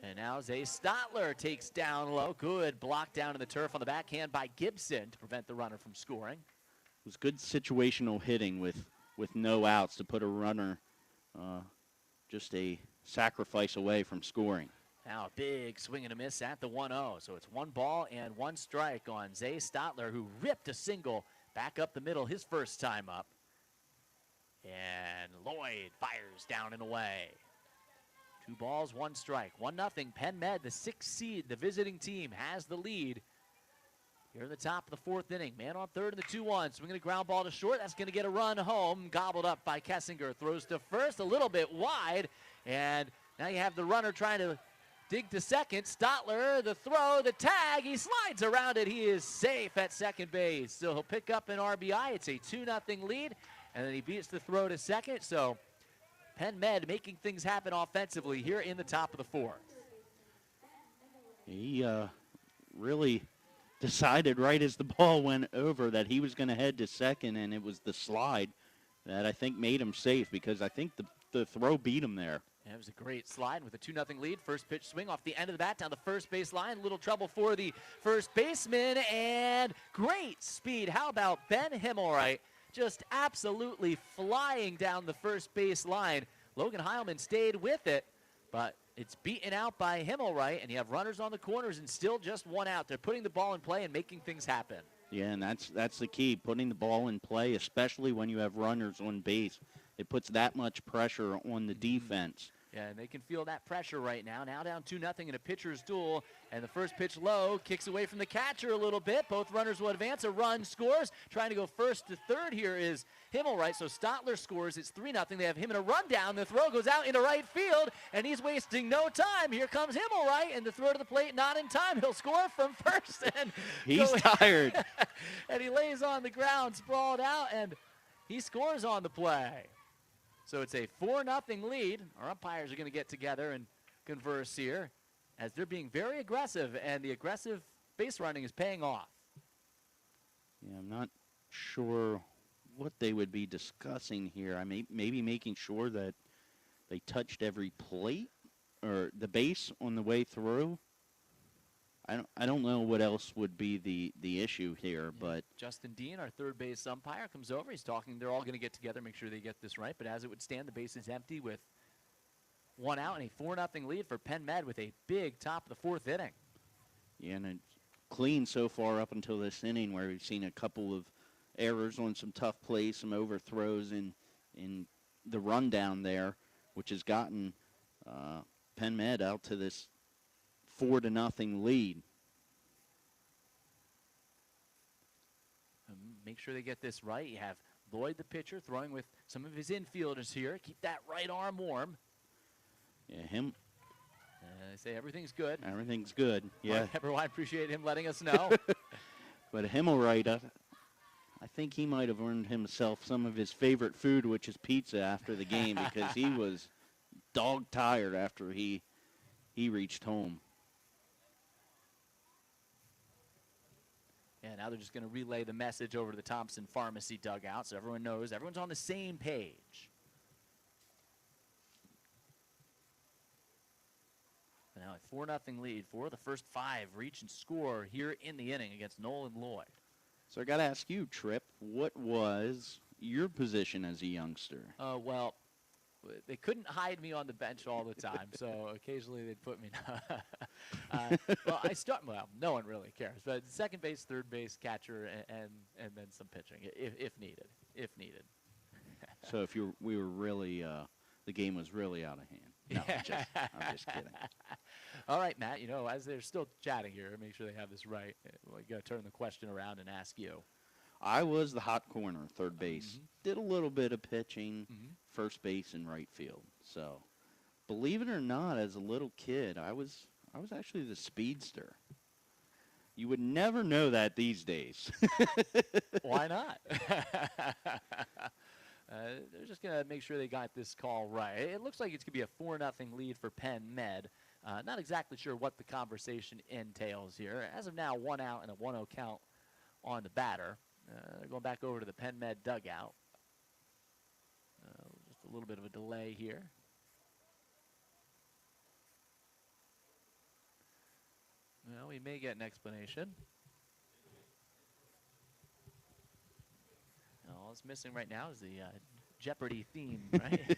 And now Zay Stotler takes down low. Good block down to the turf on the backhand by Gibson to prevent the runner from scoring. It was good situational hitting with with no outs to put a runner just a sacrifice away from scoring. Now a big swing and a miss at the 1-0. So it's 1 ball and 1 strike on Zay Stotler, who ripped a single back up the middle his first time up. And Lloyd fires down and away. 2 balls, 1 strike. 1-0. Penn Med, the 6th seed, the visiting team, has the lead. Here in the top of the 4th inning. Man on third in the 2-1. Swinging a ground ball to short. That's going to get a run home. Gobbled up by Kessinger. Throws to first, a little bit wide. And now you have the runner trying to dig to second. Stotler, the throw, the tag. He slides around it. He is safe at second base. So he'll pick up an RBI. It's a 2-0 lead. And then he beats the throw to second. So Penn Med making things happen offensively here in the top of the 4th. He really decided right as the ball went over that he was going to head to second, and it was the slide that I think made him safe, because I think the throw beat him there. Yeah, it was a great slide with a 2-0 lead. First pitch swing off the end of the bat down the first base line. A little trouble for the first baseman, and great speed. How about Ben Himmelwright just absolutely flying down the first base line? Logan Heilman stayed with it, but it's beaten out by Himmelwright, and you have runners on the corners and still just 1 out. They're putting the ball in play and making things happen. Yeah, and that's the key, putting the ball in play, especially when you have runners on base. It puts that much pressure on the defense. Yeah, and they can feel that pressure right now. Now down 2-0 in a pitcher's duel, and the first pitch low, kicks away from the catcher a little bit. Both runners will advance. A run scores. Trying to go first to third here is Himmelwright, so Stotler scores. It's 3-0. They have him in a rundown. The throw goes out into right field, and he's wasting no time. Here comes Himmelwright, and the throw to the plate not in time. He'll score from first. And he's tired. And he lays on the ground, sprawled out, and he scores on the play. So it's a 4-0 lead. Our umpires are going to get together and converse here as they're being very aggressive, and the aggressive base running is paying off. Yeah, I'm not sure what they would be discussing here. Maybe making sure that they touched every plate or the base on the way through. I don't know what else would be the issue here, but Justin Dean, our third base umpire, comes over. He's talking. They're all going to get together, make sure they get this right. But as it would stand, the base is empty with 1 out and a 4-0 lead for Penn Med with a big top of the 4th inning. Yeah, and it's clean so far up until this inning, where we've seen a couple of errors on some tough plays, some overthrows in the rundown there, which has gotten Penn Med out to this 4-0 lead. Make sure they get this right. You have Lloyd, the pitcher, throwing with some of his infielders here. Keep that right arm warm. Yeah, him. They say everything's good. Everything's good. Yeah. Everyone, I appreciate him letting us know. But Himmelwright, I think he might have earned himself some of his favorite food, which is pizza, after the game, because he was dog tired after he reached home. And now they're just going to relay the message over to the Thompson Pharmacy dugout so everyone knows. Everyone's on the same page. And now a 4-0 lead for the first 5 reach and score here in the inning against Nolan Lloyd. So I got to ask you, Tripp, what was your position as a youngster? Well, they couldn't hide me on the bench all the time, so occasionally they'd put me. Well, no one really cares, but second base, third base, catcher, and then some pitching if needed. So if we were really, the game was really out of hand. No, I'm just kidding. All right, Matt. As they're still chatting here, make sure they have this right. We got to turn the question around and ask you. I was the hot corner, third base. Did a little bit of pitching, first base and right field. So, believe it or not, as a little kid, I was actually the speedster. You would never know that these days. Why not? They're just going to make sure they got this call right. It looks like it's going to be a 4-0 lead for Penn Med. Not exactly sure what the conversation entails here. As of now, 1 out and a 1-0 count on the batter. They're going back over to the Penn Med dugout. Just a little bit of a delay here. Well, we may get an explanation. All it's missing right now is the Jeopardy theme, right?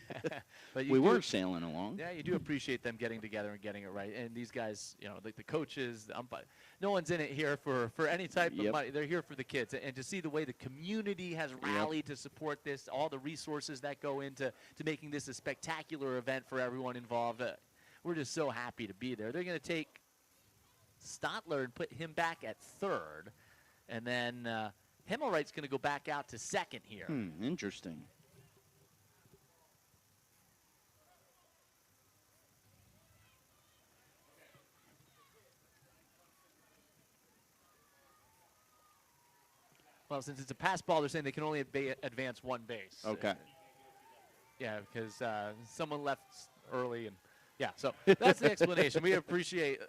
But We were sailing along. Yeah, you do appreciate them getting together and getting it right. And these guys, you know, like the coaches, the umpire, no one's in it here for any type of money. They're here for the kids. And to see the way the community has rallied to support this, all the resources that go into making this a spectacular event for everyone involved, we're just so happy to be there. They're going to take Stotler and put him back at third. And then Himmelwright's going to go back out to second here. Interesting. Well, since it's a pass ball, they're saying they can only advance one base. Okay. Yeah, because someone left early, and so that's the explanation. We appreciate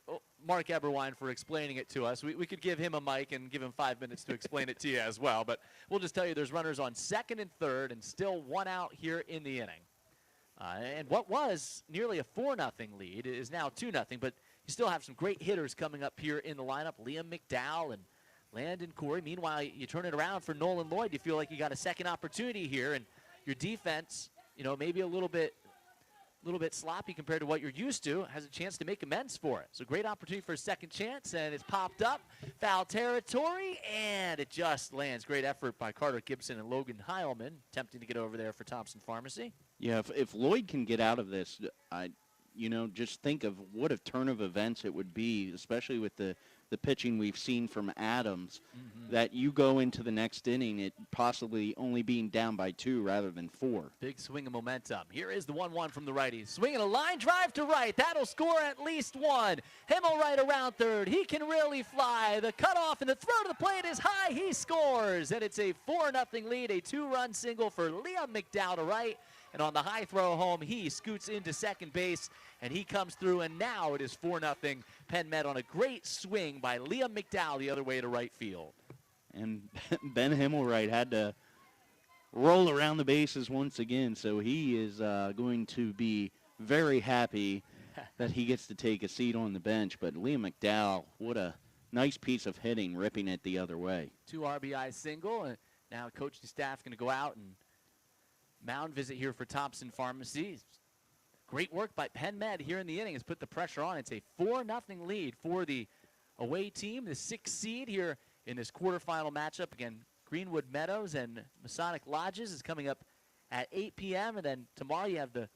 Mark Eberwein for explaining it to us. We could give him a mic and give him 5 minutes to explain it to you as well, but we'll just tell you there's runners on second and third and still one out here in the inning. And what was nearly a 4-0 lead is now 2-0, but you still have some great hitters coming up here in the lineup. Liam McDowell and Landon Corey. Meanwhile, you turn it around for Nolan Lloyd. You feel like you got a second opportunity here, and your defense, you know, maybe a little bit sloppy compared to what you're used to, has a chance to make amends for it. So great opportunity for a second chance, and it's popped up. Foul territory, and it just lands. Great effort by Carter Gibson and Logan Heilman, attempting to get over there for Thompson Pharmacy. Yeah, if Lloyd can get out of this, just think of what a turn of events it would be, especially with the pitching we've seen from Adams, that you go into the next inning, it possibly only being down by 2 rather than 4. Big swing of momentum. Here is the 1-1 from the righty. Swinging a line drive to right. That'll score at least 1. Himmelwright around third. He can really fly. The cutoff and the throw to the plate is high. He scores. And it's a 4-0 lead, a 2-run single for Liam McDowell to right. And on the high throw home, he scoots into second base, and he comes through, and now it is 4-0 Penn Med on a great swing by Liam McDowell the other way to right field. And Ben Himmelwright had to roll around the bases once again, so he is going to be very happy that he gets to take a seat on the bench. But Liam McDowell, what a nice piece of hitting, ripping it the other way. 2 RBI single, and now coaching staff going to go out and mound visit here for Thompson Pharmacy. Great work by Penn Med here in the inning has put the pressure on. It's a 4-0 lead for the away team, the 6th seed here in this quarterfinal matchup. Again, Greenwood Meadows and Masonic Lodges is coming up at 8 p.m. And then tomorrow you have the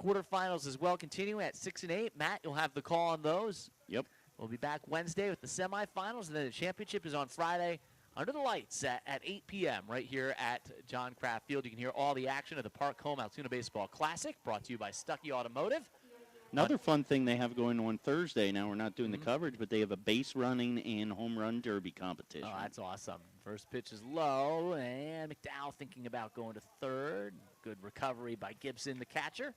quarterfinals as well, continuing at 6 and 8. Matt, you'll have the call on those. Yep. We'll be back Wednesday with the semifinals, and then the championship is on Friday under the lights at 8 p.m. right here at John Kraft Field. You can hear all the action of the Park Home Altoona Baseball Classic, brought to you by Stuckey Automotive. Another fun thing they have going on Thursday, now we're not doing the coverage, but they have a base running and home run derby competition. Oh, that's awesome. First pitch is low, and McDowell thinking about going to third. Good recovery by Gibson, the catcher.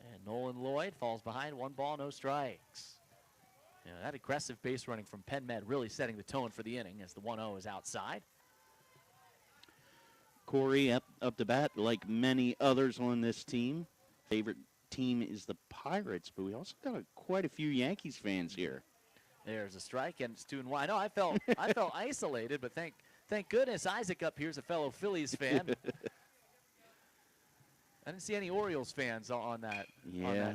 And Nolan Lloyd falls behind, 1 ball, no strikes. You know, that aggressive base running from Penn Med really setting the tone for the inning as the 1-0 is outside. Corey up to bat, like many others on this team. Favorite team is the Pirates, but we also got quite a few Yankees fans here. There's a strike, and it's 2-1. I know I felt isolated, but thank goodness Isaac up here is a fellow Phillies fan. I didn't see any Orioles fans on that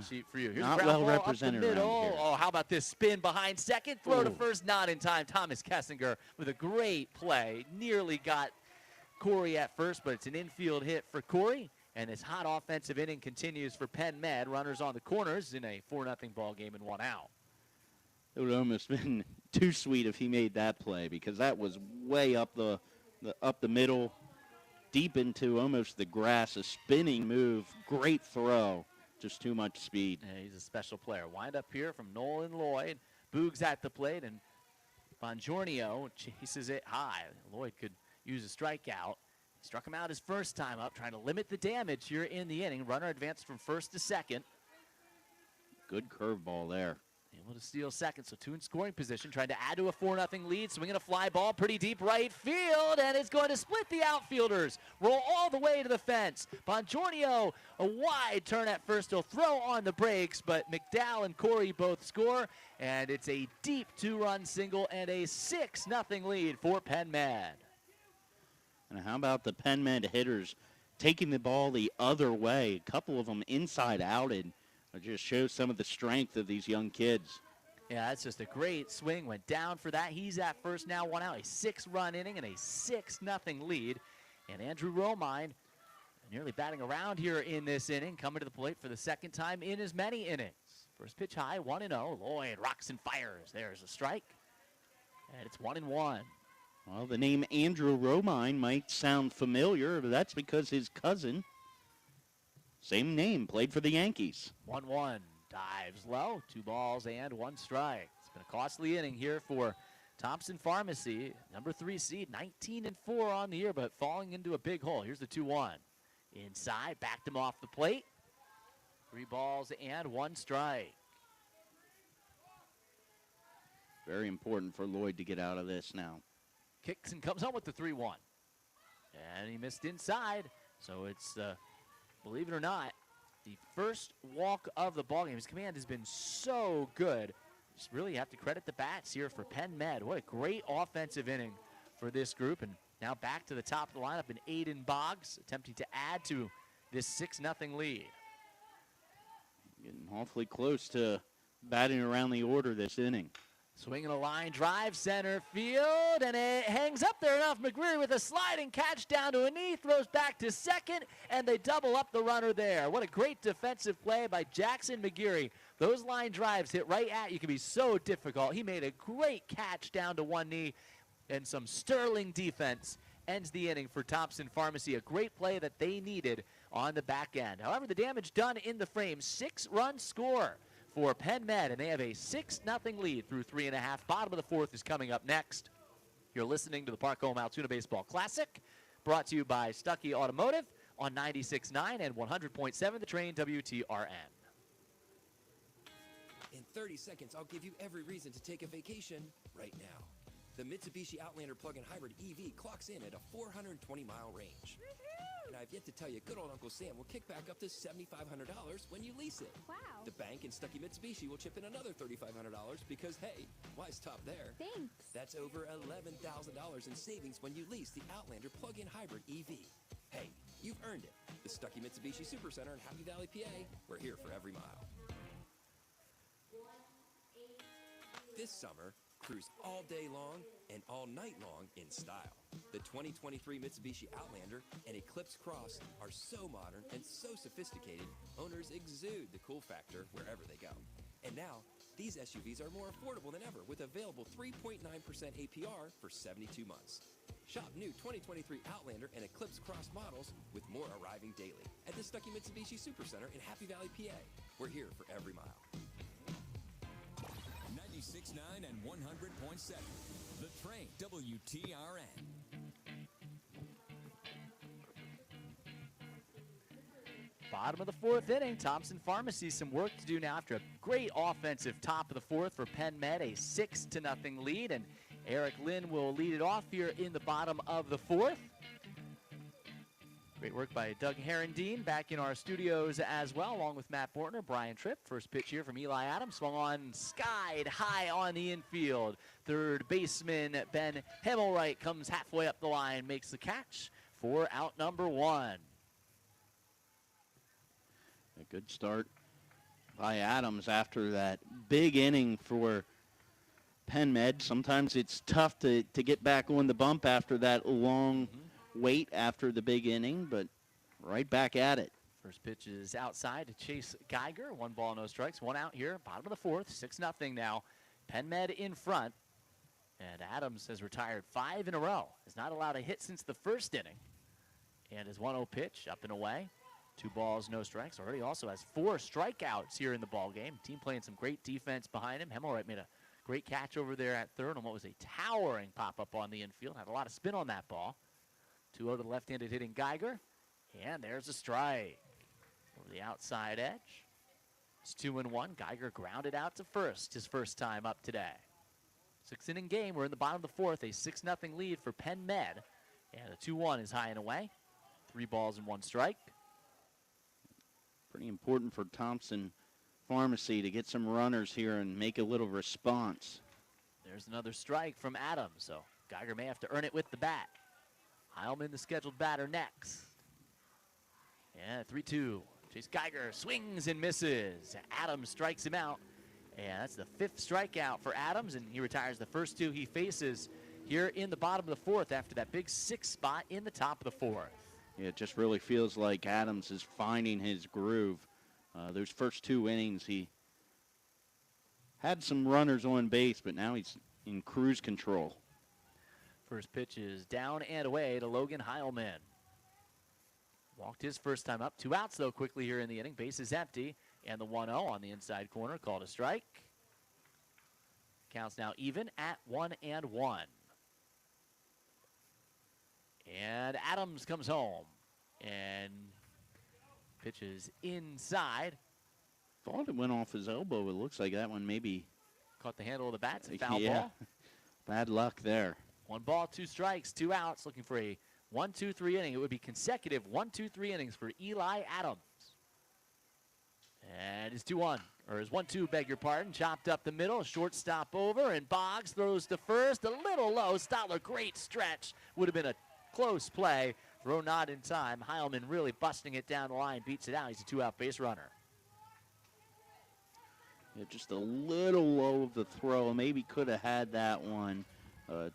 sheet for you. Here's not a well ball represented up the middle. around here. Oh, how about this spin behind second? Throw to first, not in time. Thomas Kessinger with a great play. Nearly got Corey at first, but it's an infield hit for Corey. And this hot offensive inning continues for Penn Med. Runners on the corners in a 4-0 ball game and 1 out. It would almost been too sweet if he made that play, because that was way up the middle, deep into almost the grass, a spinning move, great throw, just too much speed. Yeah, he's a special player. Wind up here from Nolan Lloyd. Boogs at the plate, and Bongiorno chases it high. Lloyd could use a strikeout. Struck him out his first time up, trying to limit the damage here in the inning. Runner advanced from first to second. Good curveball there. Able to steal second, so 2 in scoring position, trying to add to a 4-0 lead. Swinging a fly ball pretty deep right field, and it's going to split the outfielders. Roll all the way to the fence. Bongiorno, a wide turn at first. He'll throw on the brakes, but McDowell and Corey both score, and it's a deep 2-run single and a 6-0 lead for Penn Med. And how about the Penn Med hitters taking the ball the other way. A couple of them inside out, and it just shows some of the strength of these young kids. Yeah, that's just a great swing. Went down for that. He's at first now, one out. A 6-run inning and a 6-0 lead. And Andrew Romine nearly batting around here in this inning, coming to the plate for the second time in as many innings. First pitch high, 1-0. Lloyd rocks and fires. There's a strike. And it's 1-1. Well, the name Andrew Romine might sound familiar, but that's because his cousin, same name, played for the Yankees. 1-1. Dives low. 2 balls and 1 strike. It's been a costly inning here for Thompson Pharmacy. Number 3 seed, 19-4 on the year, but falling into a big hole. Here's the 2-1. Inside, backed him off the plate. 3 balls and 1 strike. Very important for Lloyd to get out of this now. Kicks and comes home with the 3-1. And he missed inside, so it's, believe it or not, the first walk of the ballgame. His command has been so good. Just really have to credit the bats here for Penn Med. What a great offensive inning for this group. And now back to the top of the lineup in Aiden Boggs, attempting to add to this 6-0 lead. Getting awfully close to batting around the order this inning. Swinging a line drive, center field, and it hangs up there enough. McGreary with a sliding catch down to a knee, throws back to second, and they double up the runner there. What a great defensive play by Jackson McGreary. Those line drives hit right at you can be so difficult. He made a great catch down to one knee, and some sterling defense ends the inning for Thompson Pharmacy. A great play that they needed on the back end. However, the damage done in the frame, 6-run score for Penn Med, and they have a 6-0 lead through 3.5. Bottom of the 4th is coming up next. You're listening to the Park Home Altoona Baseball Classic, brought to you by Stuckey Automotive on 96.9 and 100.7 The Train WTRN. In 30 seconds, I'll give you every reason to take a vacation right now. The Mitsubishi Outlander plug-in hybrid EV clocks in at a 420-mile range. And I've yet to tell you, good old Uncle Sam will kick back up to $7,500 when you lease it. Wow. The bank and Stuckey Mitsubishi will chip in another $3,500 because, hey, why stop there? Thanks. That's over $11,000 in savings when you lease the Outlander plug-in hybrid EV. Hey, you've earned it. The Stuckey Mitsubishi Supercenter in Happy Valley, PA. We're here for every mile. This summer, cruise all day long and all night long in style. The 2023 Mitsubishi Outlander and Eclipse Cross are so modern and so sophisticated, owners exude the cool factor wherever they go. And now, these SUVs are more affordable than ever with available 3.9% APR for 72 months. Shop new 2023 Outlander and Eclipse Cross models with more arriving daily at the Stuckey Mitsubishi Supercenter in Happy Valley, PA. We're here for every mile. 96.9 and 100.7. The Train, WTRN. Bottom of the 4th inning, Thompson Pharmacy some work to do now after a great offensive top of the 4th for Penn Med, a 6-0 lead, and Eric Lynn will lead it off here in the bottom of the 4th. Great work by Doug Herendeen back in our studios as well, along with Matt Bortner, Brian Tripp. First pitch here from Eli Adams, swung on, skied high on the infield. Third baseman Ben Hemmelwright comes halfway up the line, makes the catch for out number 1. A good start by Adams after that big inning for Penn Med. Sometimes it's tough to get back on the bump after that long wait after the big inning, but right back at it. First pitch is outside to Chase Geiger. 1 ball, no strikes. 1 out here. Bottom of the 4th. 6-0 now. Penn Med in front. And Adams has retired 5 in a row. Has not allowed a hit since the first inning. And his 1-0 pitch up and away. 2 balls, no strikes. Already also has 4 strikeouts here in the ball game. Team playing some great defense behind him. Hemmelwright made a great catch over there at third on what was a towering pop-up on the infield. Had a lot of spin on that ball. 2-0 to the left-handed hitting Geiger. And there's a strike over the outside edge. It's 2-1. Geiger grounded out to first, his first time up today. 6-inning game. We're in the bottom of the 4th. A 6-0 lead for Penn Med. And a 2-1 is high and away. 3 balls and 1 strike. Pretty important for Thompson Pharmacy to get some runners here and make a little response. There's another strike from Adams, so Geiger may have to earn it with the bat. Heilman, the scheduled batter next. And 3-2. Chase Geiger swings and misses. Adams strikes him out. And that's the 5th strikeout for Adams, and he retires the first 2 he faces here in the bottom of the 4th after that big 6 spot in the top of the 4th. Yeah, it just really feels like Adams is finding his groove. Those first 2 innings, he had some runners on base, but now he's in cruise control. First pitch is down and away to Logan Heilman. Walked his first time up. 2 outs, though, quickly here in the inning. Base is empty. And the 1-0 on the inside corner, called a strike. Counts now even at 1-1. And Adams comes home and pitches inside. Thought it went off his elbow. It looks like that one maybe Caught the handle of the bat. It's a foul ball. Bad luck there. 1 ball, 2 strikes, 2 outs, looking for a 1-2-3 inning. It would be consecutive 1-2-3 innings for Eli Adams. And his 2-1, or his 1-2, beg your pardon, chopped up the middle, shortstop over, and Boggs throws to first, a little low. Stotler, great stretch. Would have been a close play. Throw not in time. Heilman really busting it down the line, beats it out. He's a 2-out base runner. Yeah, just a little low of the throw. Maybe could have had that one.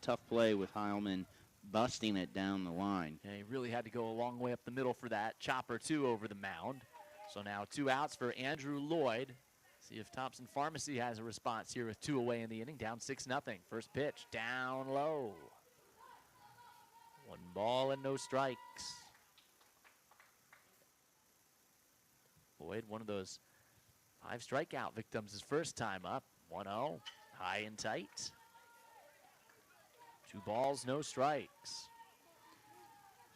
Tough play with Heilman busting it down the line. Yeah, he really had to go a long way up the middle for that. Chopper 2 over the mound. So now 2 outs for Andrew Lloyd. See if Thompson Pharmacy has a response here with 2 away in the inning. Down 6-0. First pitch down low. 1 ball and no strikes. Lloyd, one of those 5 strikeout victims his first time up. 1-0, high and tight. 2 balls, no strikes.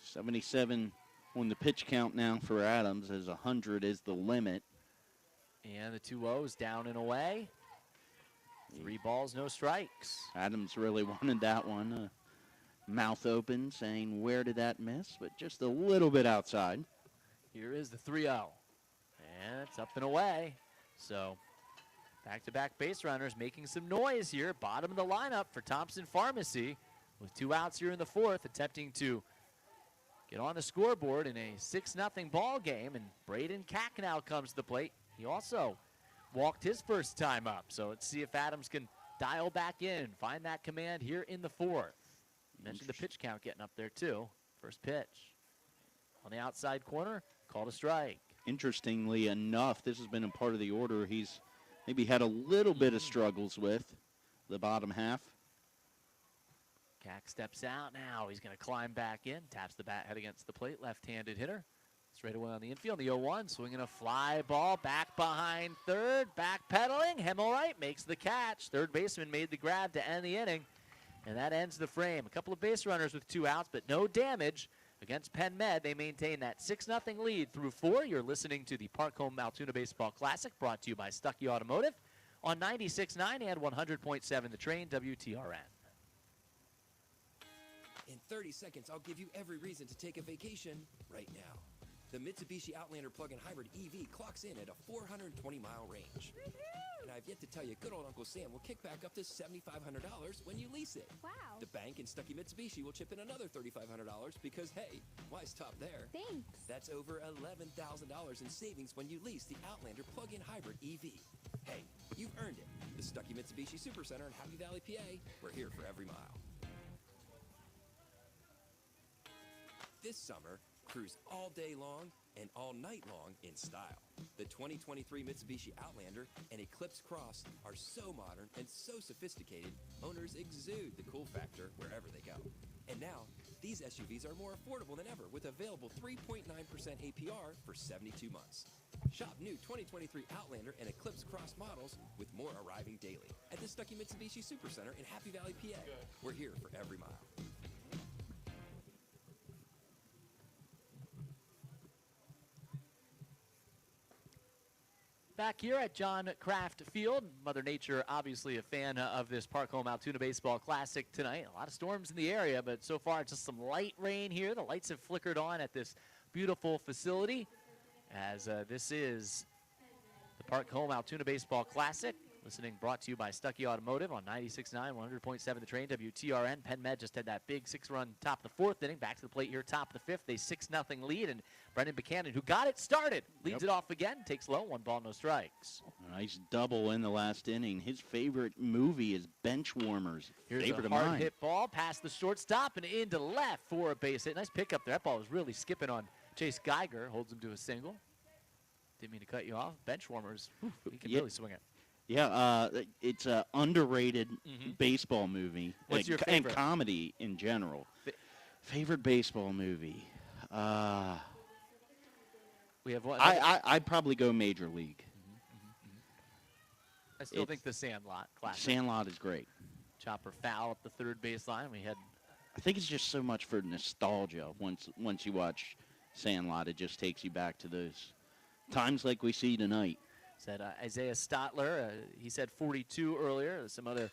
77 on the pitch count now for Adams, as 100 is the limit. And the 2-0's down and away. 3 balls, no strikes. Adams really wanted that one. Mouth open, saying, where did that miss? But just a little bit outside. Here is the 3-0. And it's up and away. So back-to-back base runners making some noise here. Bottom of the lineup for Thompson Pharmacy with 2 outs here in the 4th, attempting to get on the scoreboard in a 6-0 ball game. And Braden Cack now comes to the plate. He also walked his first time up. So let's see if Adams can dial back in, find that command here in the 4th. Mentioned the pitch count getting up there too. First pitch on the outside corner, called a strike. Interestingly enough, this has been a part of the order he's maybe had a little bit of struggles with, the bottom half. Cack steps out now. He's going to climb back in, taps the bat head against the plate, left-handed hitter. Straight away on the infield, the 0-1, swinging a fly ball back behind third, backpedaling. Hemmelwright makes the catch. Third baseman made the grab to end the inning, and that ends the frame. A couple of base runners with 2 outs, but no damage. Against Penn Med, they maintain that 6-0 lead through 4. You're listening to the Park Home Altoona Baseball Classic, brought to you by Stuckey Automotive on 96.9 and 100.7 The Train, WTRN. In 30 seconds, I'll give you every reason to take a vacation right now. The Mitsubishi Outlander plug-in hybrid EV clocks in at a 420-mile range. And I've yet to tell you, good old Uncle Sam will kick back up to $7,500 when you lease it. Wow. The bank and Stuckey Mitsubishi will chip in another $3,500 because, hey, why stop there? Thanks. That's over $11,000 in savings when you lease the Outlander plug-in hybrid EV. Hey, you've earned it. The Stuckey Mitsubishi Supercenter in Happy Valley, PA. We're here for every mile. This summer, cruise all day long and all night long in style. The 2023 Mitsubishi Outlander and Eclipse Cross are so modern and so sophisticated, owners exude the cool factor wherever they go. And now, these SUVs are more affordable than ever with available 3.9% APR for 72 months. Shop new 2023 Outlander and Eclipse Cross models with more arriving daily at the Stuckey Mitsubishi Supercenter in Happy Valley, PA. We're here for every mile. Back here at John Kraft Field, Mother Nature obviously a fan of this Park Home Altoona Baseball Classic tonight. A lot of storms in the area, but so far just some light rain here. The lights have flickered on at this beautiful facility as this is the Park Home Altoona Baseball Classic. Listening brought to you by Stuckey Automotive on 96.9, 100.7 The Train, WTRN. Penn Med just had that big 6-run top of the 4th inning. Back to the plate here, top of the 5th. They 6-0 lead, and Brendan Buchanan, who got it started, leads it off again, takes low, 1 ball, no strikes. A nice double in the last inning. His favorite movie is Bench Warmers. Here's Favorite a of hard mine. hit ball past the shortstop and into left for a base hit. Nice pickup there. That ball was really skipping on Chase Geiger. Holds him to a single. Didn't mean to cut you off. Bench Warmers, he can really swing it. Yeah, it's an underrated baseball movie. What's your favorite? And comedy in general. Favorite baseball movie? We have one. I'd probably go Major League. I still think the Sandlot classic. Sandlot is great. Chopper foul up the third baseline. We had. I think it's just so much for nostalgia. Once you watch Sandlot, it just takes you back to those times like we see tonight. Said Isaiah Stotler. He said 42 earlier. Some other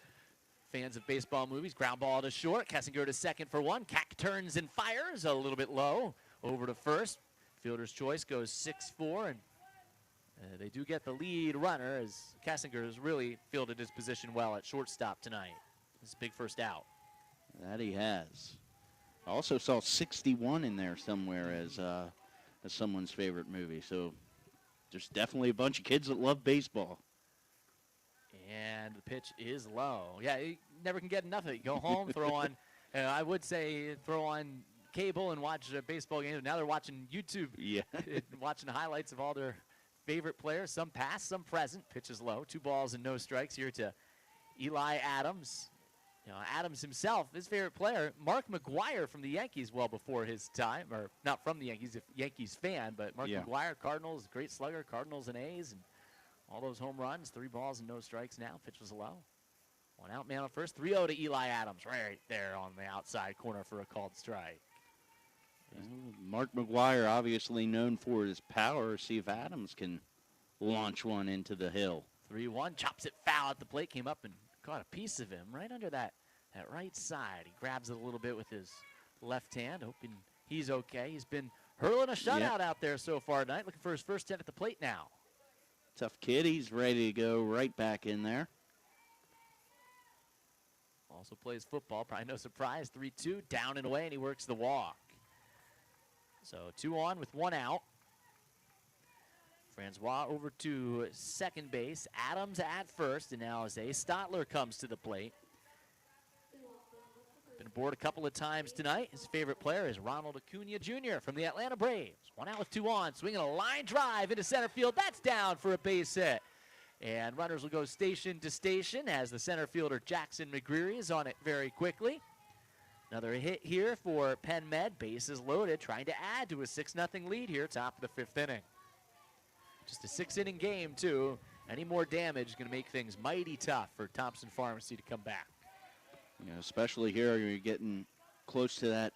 fans of baseball movies. Ground ball to short. Kessinger to second for 1. Cack turns and fires a little bit low. Over to first. Fielder's choice goes 6-4. And they do get the lead runner as Kessinger has really fielded his position well at shortstop tonight. It's a big first out. That he has. I also saw 61 in there somewhere as someone's favorite movie. So there's definitely a bunch of kids that love baseball. And the pitch is low. Yeah, you never can get enough of it. You go home, throw on, I would say throw on cable and watch baseball games. Now they're watching YouTube. Yeah. Watching highlights of all their favorite players. Some past, some present. Pitch is low. 2 balls and no strikes here to Eli Adams. You know, Adams himself, his favorite player, Mark McGwire from the Yankees well before his time, or not from the Yankees, a Yankees fan, but Mark McGwire, Cardinals, great slugger, Cardinals and A's, and all those home runs, 3 balls and no strikes now. Pitch was low. 1 out, man on first. 3-0 to Eli Adams right there on the outside corner for a called strike. Mark McGwire obviously known for his power. See if Adams can launch one into the hill. 3-1, chops it foul at the plate, came up and caught a piece of him right under that right side. He grabs it a little bit with his left hand, hoping he's okay. He's been hurling a shutout out there so far tonight, looking for his first hit at the plate now. Tough kid. He's ready to go right back in there. Also plays football, probably no surprise. 3-2, down and away, and he works the walk. So 2 on with 1 out. Francois over to second base. Adams at first, and now Isaiah Stotler comes to the plate. Been aboard a couple of times tonight. His favorite player is Ronald Acuna Jr. from the Atlanta Braves. 1 out with 2 on, swinging a line drive into center field. That's down for a base hit. And runners will go station to station as the center fielder Jackson McGreary is on it very quickly. Another hit here for Penn Med. Bases loaded, trying to add to a 6-0 lead here, top of the 5th inning. Just a 6-inning game, too. Any more damage is going to make things mighty tough for Thompson Pharmacy to come back. Yeah, especially here, you're getting close to that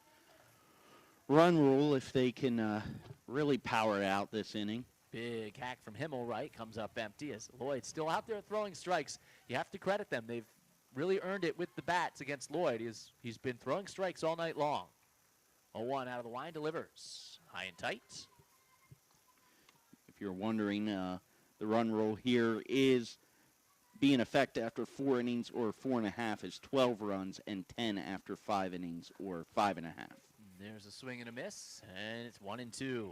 run rule if they can really power it out this inning. Big hack from Himmelwright comes up empty as Lloyd's still out there throwing strikes. You have to credit them. They've really earned it with the bats against Lloyd. He's been throwing strikes all night long. 0-1 out of the line, delivers. High and tight. If you're wondering, the run rule here is being effective after 4 innings or 4.5 is 12 runs, and 10 after 5 innings or 5.5. There's a swing and a miss, and it's 1-2.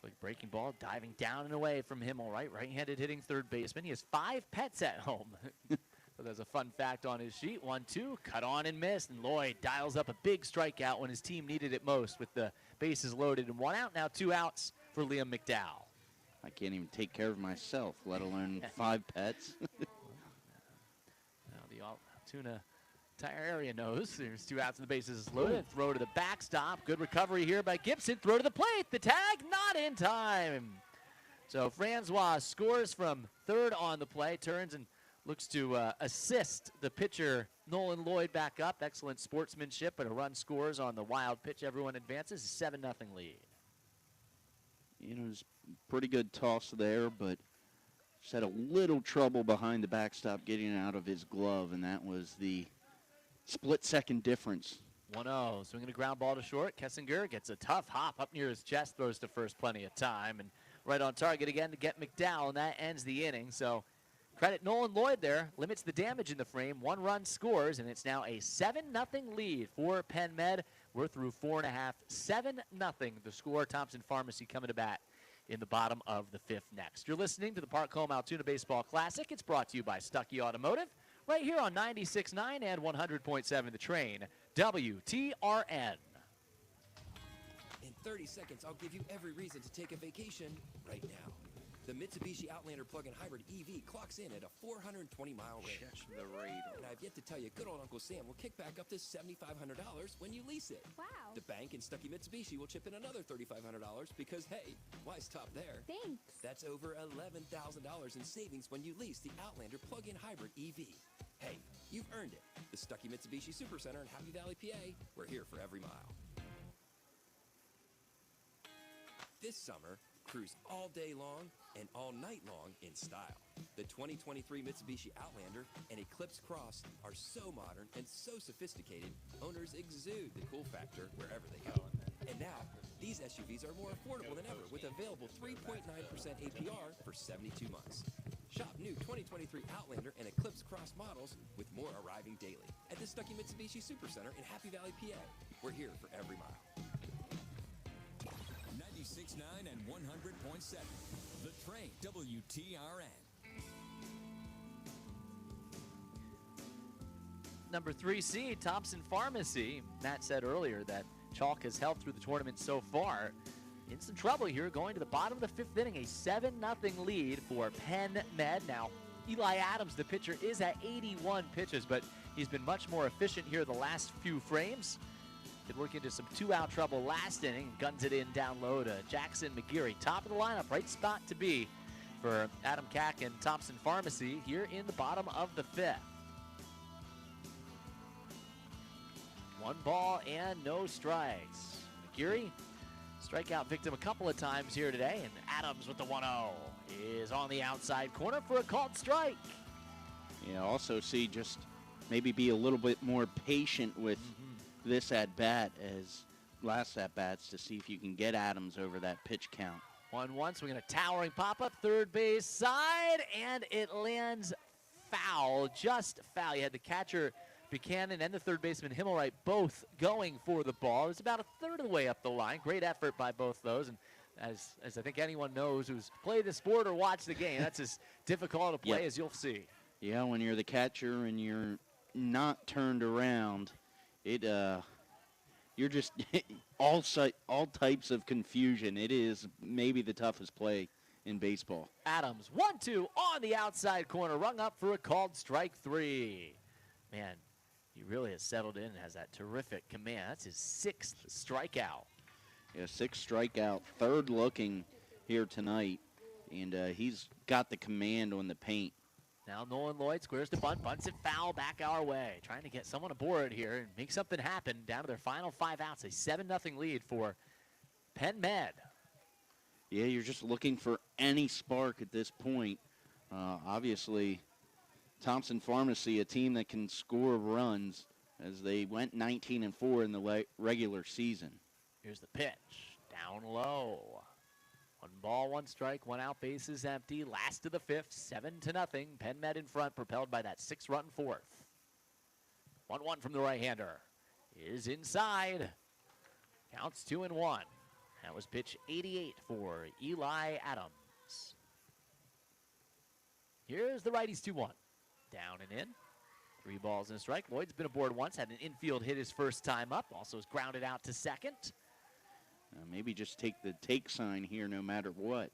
Like breaking ball, diving down and away from Himmelwright, right-handed hitting third baseman. He has 5 pets at home. So there's a fun fact on his sheet. 1-2, cut on and missed, and Lloyd dials up a big strikeout when his team needed it most with the bases loaded and 1 out. Now 2 outs for Liam McDowell. I can't even take care of myself, let alone 5 pets. Now the Altoona entire area knows there's 2 outs and the bases is loaded. Throw to the backstop. Good recovery here by Gibson. Throw to the plate. The tag not in time. So Francois scores from third on the play. Turns and looks to assist the pitcher Nolan Lloyd back up. Excellent sportsmanship, but a run scores on the wild pitch. Everyone advances. 7-0 lead. You know, it's pretty good toss there, but just had a little trouble behind the backstop getting out of his glove, and that was the split-second difference. 1-0, swinging a ground ball to short. Kessinger gets a tough hop up near his chest, throws to first plenty of time, and right on target again to get McDowell, and that ends the inning. So Credit Nolan Lloyd there. Limits the damage in the frame. 1 run scores, and it's now a 7-0 lead for Penn Med. We're through 4.5. 7-0 the score. Thompson Pharmacy coming to bat in the bottom of the 5th next. You're listening to the Park Home Altoona Baseball Classic. It's brought to you by Stuckey Automotive, right here on 96.9 and 100.7 The Train, WTRN. In 30 seconds, I'll give you every reason to take a vacation right now. The Mitsubishi Outlander plug-in hybrid EV clocks in at a 420-mile range. Check the radar. And I've yet to tell you, good old Uncle Sam will kick back up to $7,500 when you lease it. Wow. The bank and Stuckey Mitsubishi will chip in another $3,500 because, hey, why stop there? Thanks. That's over $11,000 in savings when you lease the Outlander plug-in hybrid EV. Hey, you've earned it. The Stuckey Mitsubishi Supercenter in Happy Valley, PA. We're here for every mile. This summer, cruise all day long and all night long in style. The 2023 Mitsubishi Outlander and Eclipse Cross are so modern and so sophisticated, owners exude the cool factor wherever they go. And now, these SUVs are more affordable than ever with available 3.9% APR for 72 months. Shop new 2023 Outlander and Eclipse Cross models with more arriving daily at the Stuckey Mitsubishi Supercenter in Happy Valley, PA. We're here for every mile. 96.9 and 100.7. The Train, WTRN. Number 3 seed, Thompson Pharmacy. Matt said earlier that chalk has held through the tournament so far. In some trouble here, going to the bottom of the 5th inning, a 7-0 lead for Penn Med. Now, Eli Adams, the pitcher, is at 81 pitches, but he's been much more efficient here the last few frames. Did work into some 2-out trouble last inning. Guns it in down low to Jackson McGeary. Top of the lineup, right spot to be for Adam Cack and Thompson Pharmacy here in the bottom of the 5th. 1 ball and no strikes. McGeary, strikeout victim a couple of times here today, and Adams with the 1-0 is on the outside corner for a called strike. Yeah, also see just maybe be a little bit more patient with this at-bat as last at-bats to see if you can get Adams over that pitch count. 1-1, swinging a towering pop-up, third base side, and it lands foul, just foul. You had the catcher, Buchanan, and the third baseman, Himmelwright, both going for the ball. It was about a third of the way up the line. Great effort by both those, and as I think anyone knows who's played the sport or watched the game, that's as difficult to play as you'll see. Yeah, when you're the catcher and you're not turned around, you're just all types of confusion. It is maybe the toughest play in baseball. Adams, 1-2 on the outside corner, rung up for a called strike 3. Man, he really has settled in and has that terrific command. That's his 6th strikeout. Yeah, 6th strikeout, 3rd looking here tonight, and he's got the command on the paint. Now Nolan Lloyd squares the bunt, bunts it foul back our way. Trying to get someone aboard here and make something happen down to their final 5 outs. A 7-0 lead for Penn Med. Yeah, you're just looking for any spark at this point. Obviously, Thompson Pharmacy, a team that can score runs as they went 19-4 in the regular season. Here's the pitch, down low. 1 ball, 1 strike, 1 out, bases empty. Last of the 5th, 7-0. Penn Med in front, propelled by that 6-run 4th. 1-1 from the right-hander. Is inside. Counts 2-1. That was pitch 88 for Eli Adams. Here's the righties 2-1. Down and in. 3 balls and a strike. Lloyd's been aboard once, had an infield hit his first time up. Also is grounded out to second. Maybe just take the take sign here no matter what.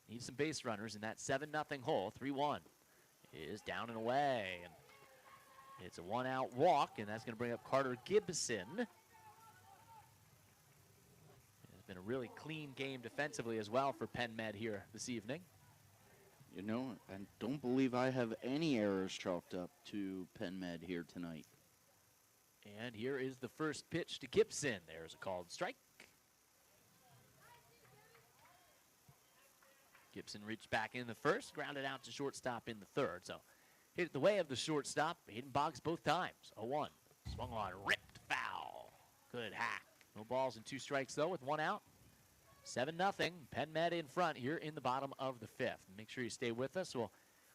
Need some base runners in that 7-0 hole. 3-1 is down and away. And it's a 1-out walk, and that's going to bring up Carter Gibson. It's been a really clean game defensively as well for Penn Med here this evening. You know, I don't believe I have any errors chalked up to Penn Med here tonight. And here is the first pitch to Gibson. There's a called strike. Gibson reached back in the first, grounded out to shortstop in the third. So hit it the way of the shortstop. Hayden Boggs both times. 0-1. Swung on, ripped foul. Good hack. No balls and 2 strikes, though, with 1 out. 7-0. Penn Med in front here in the bottom of the 5th. Make sure you stay with us. We'll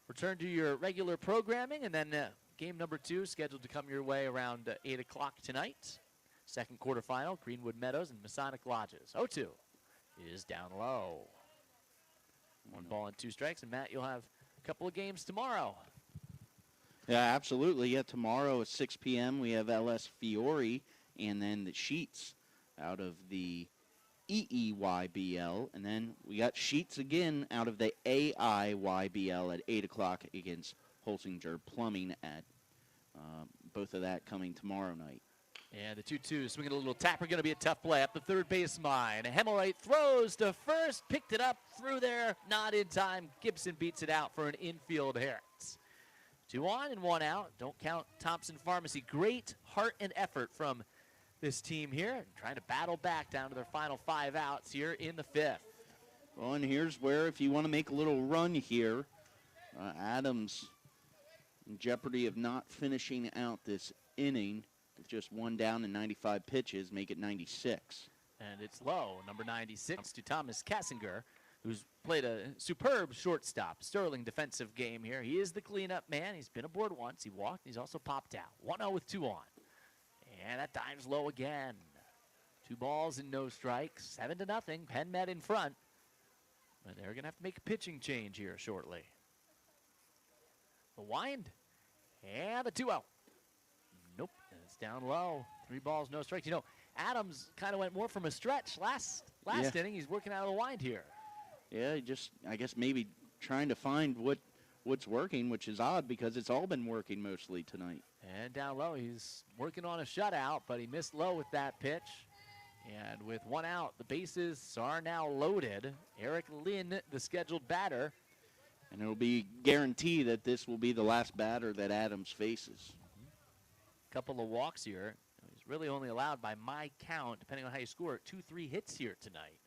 return to your regular programming, and then game number 2 scheduled to come your way around 8 o'clock tonight. Second quarterfinal, Greenwood Meadows and Masonic Lodges. 0-2 is down low. 1 ball and 2 strikes, and Matt, you'll have a couple of games tomorrow. Yeah, absolutely. Yeah, tomorrow at 6 p.m. we have LS Fiore, and then the Sheets out of the EEYBL, and then we got Sheets again out of the AIYBL at 8 o'clock against Holsinger Plumbing at both of that coming tomorrow night. And the 2-2 swinging a little tapper, going to be a tough play up the third base line. Hemmelwright throws to first, picked it up through there, not in time. Gibson beats it out for an infield hit. 2 on and 1 out. Don't count Thompson Pharmacy. Great heart and effort from this team here, trying to battle back down to their final 5 outs here in the 5th. Well, and here's where, if you want to make a little run here, Adams in jeopardy of not finishing out this inning with just 1 down and 95 pitches, make it 96. And it's low, number 96 to Thomas Kassinger, who's played a superb shortstop, sterling defensive game here. He is the cleanup man. He's been aboard once. He walked. He's also popped out. 1-0 with 2 on. And that dive's low again. 2 balls and no strikes. 7-0. Penn Met in front. But they're going to have to make a pitching change here shortly. The wind. And the 2-0. Nope. It's down low. 3 balls, no strikes. You know, Adams kind of went more from a stretch last inning. He's working out of the wind here. Yeah, just, I guess, maybe trying to find what's working, which is odd because it's all been working mostly tonight. And down low, he's working on a shutout, but he missed low with that pitch. And with 1 out, the bases are now loaded. Eric Lynn, the scheduled batter. And it'll be guaranteed that this will be the last batter that Adams faces. Couple of walks here. He's really only allowed, by my count, depending on how you score, 2-3 hits here tonight.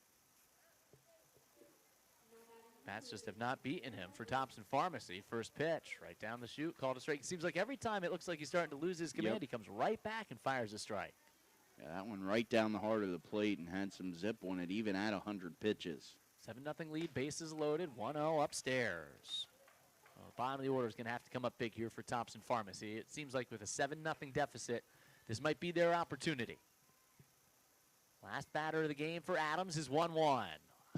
Bats just have not beaten him for Thompson Pharmacy. First pitch, right down the chute, called a strike. It seems like every time it looks like he's starting to lose his command, he comes right back and fires a strike. Yeah, that one right down the heart of the plate and had some zip on it, even at 100 pitches. 7-0 lead, bases loaded, 1-0 upstairs. Well, bottom of the order is going to have to come up big here for Thompson Pharmacy. It seems like with a 7-0 deficit, this might be their opportunity. Last batter of the game for Adams is 1-1.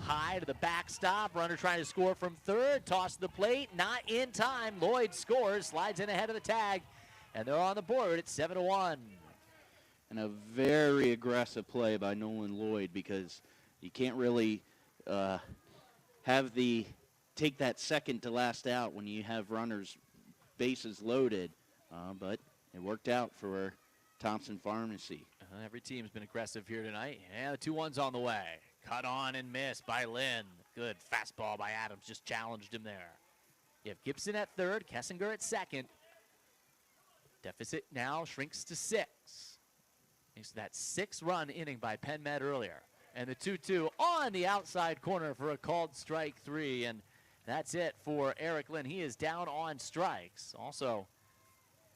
High to the backstop, runner trying to score from third, toss to the plate, not in time. Lloyd scores, slides in ahead of the tag, and they're on the board at 7-1. And a very aggressive play by Nolan Lloyd, because you can't really take that second to last out when you have runners bases loaded, but it worked out for Thompson Pharmacy. Every team's been aggressive here tonight. And the 2-1's on the way. Cut on and missed by Lynn. Good fastball by Adams. Just challenged him there. You have Gibson at third. Kessinger at second. Deficit now shrinks to 6. Thanks to that 6-run inning by Penn Met earlier. And the 2-2 on the outside corner for a called strike 3. And that's it for Eric Lynn. He is down on strikes. Also,